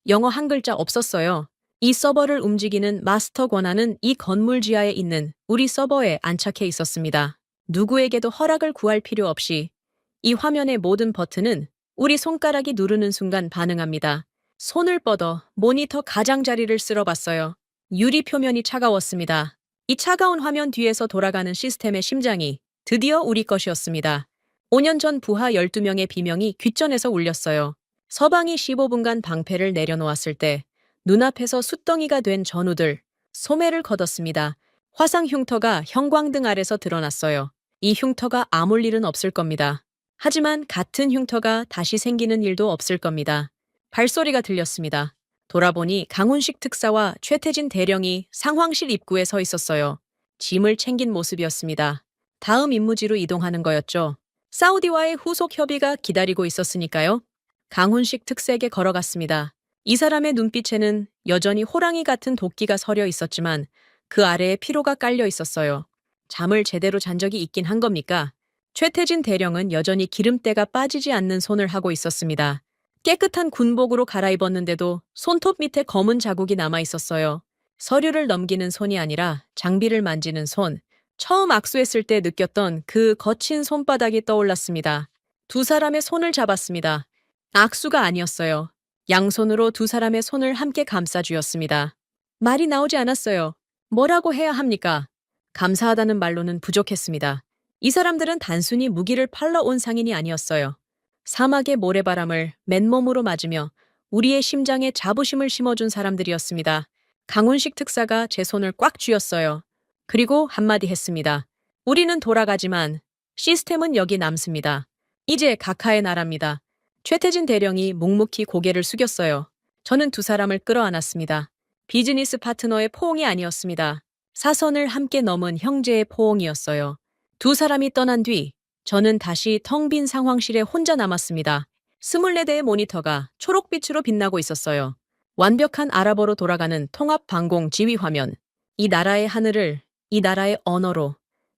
영어 한 글자 없었어요. 이 서버를 움직이는 마스터 권한은 이 건물 지하에 있는 우리 서버에 안착해 있었습니다. 누구에게도 허락을 구할 필요 없이 이 화면의 모든 버튼은 우리 손가락이 누르는 순간 반응합니다. 손을 뻗어 모니터 가장자리를 쓸어봤어요. 유리 표면이 차가웠습니다. 이 차가운 화면 뒤에서 돌아가는 시스템의 심장이 드디어 우리 것이었습니다. 5년 전 부하 12명의 비명이 귓전에서 울렸어요. 서방이 15분간 방패를 내려놓았을 때 눈앞에서 숫덩이가 된 전우들, 소매를 걷었습니다. 화상 흉터가 형광등 아래서 드러났어요. 이 흉터가 아물 일은 없을 겁니다. 하지만 같은 흉터가 다시 생기는 일도 없을 겁니다. 발소리가 들렸습니다. 돌아보니 강훈식 특사와 최태진 대령이 상황실 입구에 서 있었어요. 짐을 챙긴 모습이었습니다. 다음 임무지로 이동하는 거였죠. 사우디와의 후속 협의가 기다리고 있었으니까요. 강훈식 특사에게 걸어갔습니다. 이 사람의 눈빛에는 여전히 호랑이 같은 도끼가 서려 있었지만 그 아래에 피로가 깔려 있었어요. 잠을 제대로 잔 적이 있긴 한 겁니까? 최태진 대령은 여전히 기름때가 빠지지 않는 손을 하고 있었습니다. 깨끗한 군복으로 갈아입었는데도 손톱 밑에 검은 자국이 남아 있었어요. 서류를 넘기는 손이 아니라 장비를 만지는 손. 처음 악수했을 때 느꼈던 그 거친 손바닥이 떠올랐습니다. 두 사람의 손을 잡았습니다. 악수가 아니었어요. 양손으로 두 사람의 손을 함께 감싸주었습니다. 말이 나오지 않았어요. 뭐라고 해야 합니까? 감사하다는 말로는 부족했습니다. 이 사람들은 단순히 무기를 팔러 온 상인이 아니었어요. 사막의 모래바람을 맨몸으로 맞으며 우리의 심장에 자부심을 심어준 사람들이었습니다. 강훈식 특사가 제 손을 꽉 쥐었어요. 그리고 한마디 했습니다. 우리는 돌아가지만 시스템은 여기 남습니다. 이제 각하의 나라입니다. 최태진 대령이 묵묵히 고개를 숙였어요. 저는 두 사람을 끌어안았습니다. 비즈니스 파트너의 포옹이 아니었습니다. 사선을 함께 넘은 형제의 포옹이었어요. 두 사람이 떠난 뒤 저는 다시 텅 빈 상황실에 혼자 남았습니다. 24대의 모니터가 초록빛으로 빛나고 있었어요. 완벽한 아랍어로 돌아가는 통합 방공 지휘 화면. 이 나라의 하늘을 이 나라의 언어로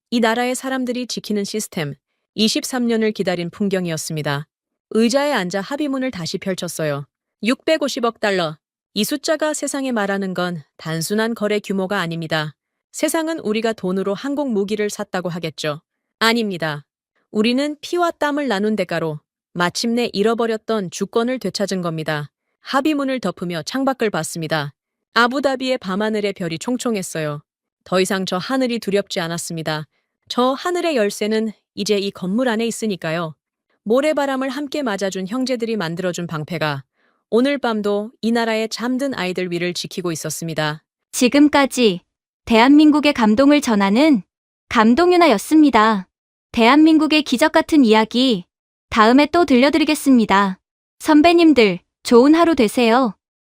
이 나라의 사람들이 지키는 시스템. 23년을 기다린 풍경이었습니다. 의자에 앉아 합의문을 다시 펼쳤어요. 650억 달러. 이 숫자가 세상에 말하는 건 단순한 거래 규모가 아닙니다. 세상은 우리가 돈으로 항공 무기를 샀다고 하겠죠. 아닙니다. 우리는 피와 땀을 나눈 대가로 마침내 잃어버렸던 주권을 되찾은 겁니다. 합의문을 덮으며 창밖을 봤습니다. 아부다비의 밤하늘의 별이 총총했어요. 더 이상 저 하늘이 두렵지 않았습니다. 저 하늘의 열쇠는 이제 이 건물 안에 있으니까요. 모래바람을 함께 맞아준 형제들이 만들어준 방패가 오늘 밤도 이 나라의 잠든 아이들 위를 지키고 있었습니다. 지금까지 대한민국의 감동을 전하는 감동윤아였습니다. 대한민국의 기적 같은 이야기 다음에 또 들려드리겠습니다. 선배님들, 좋은 하루 되세요.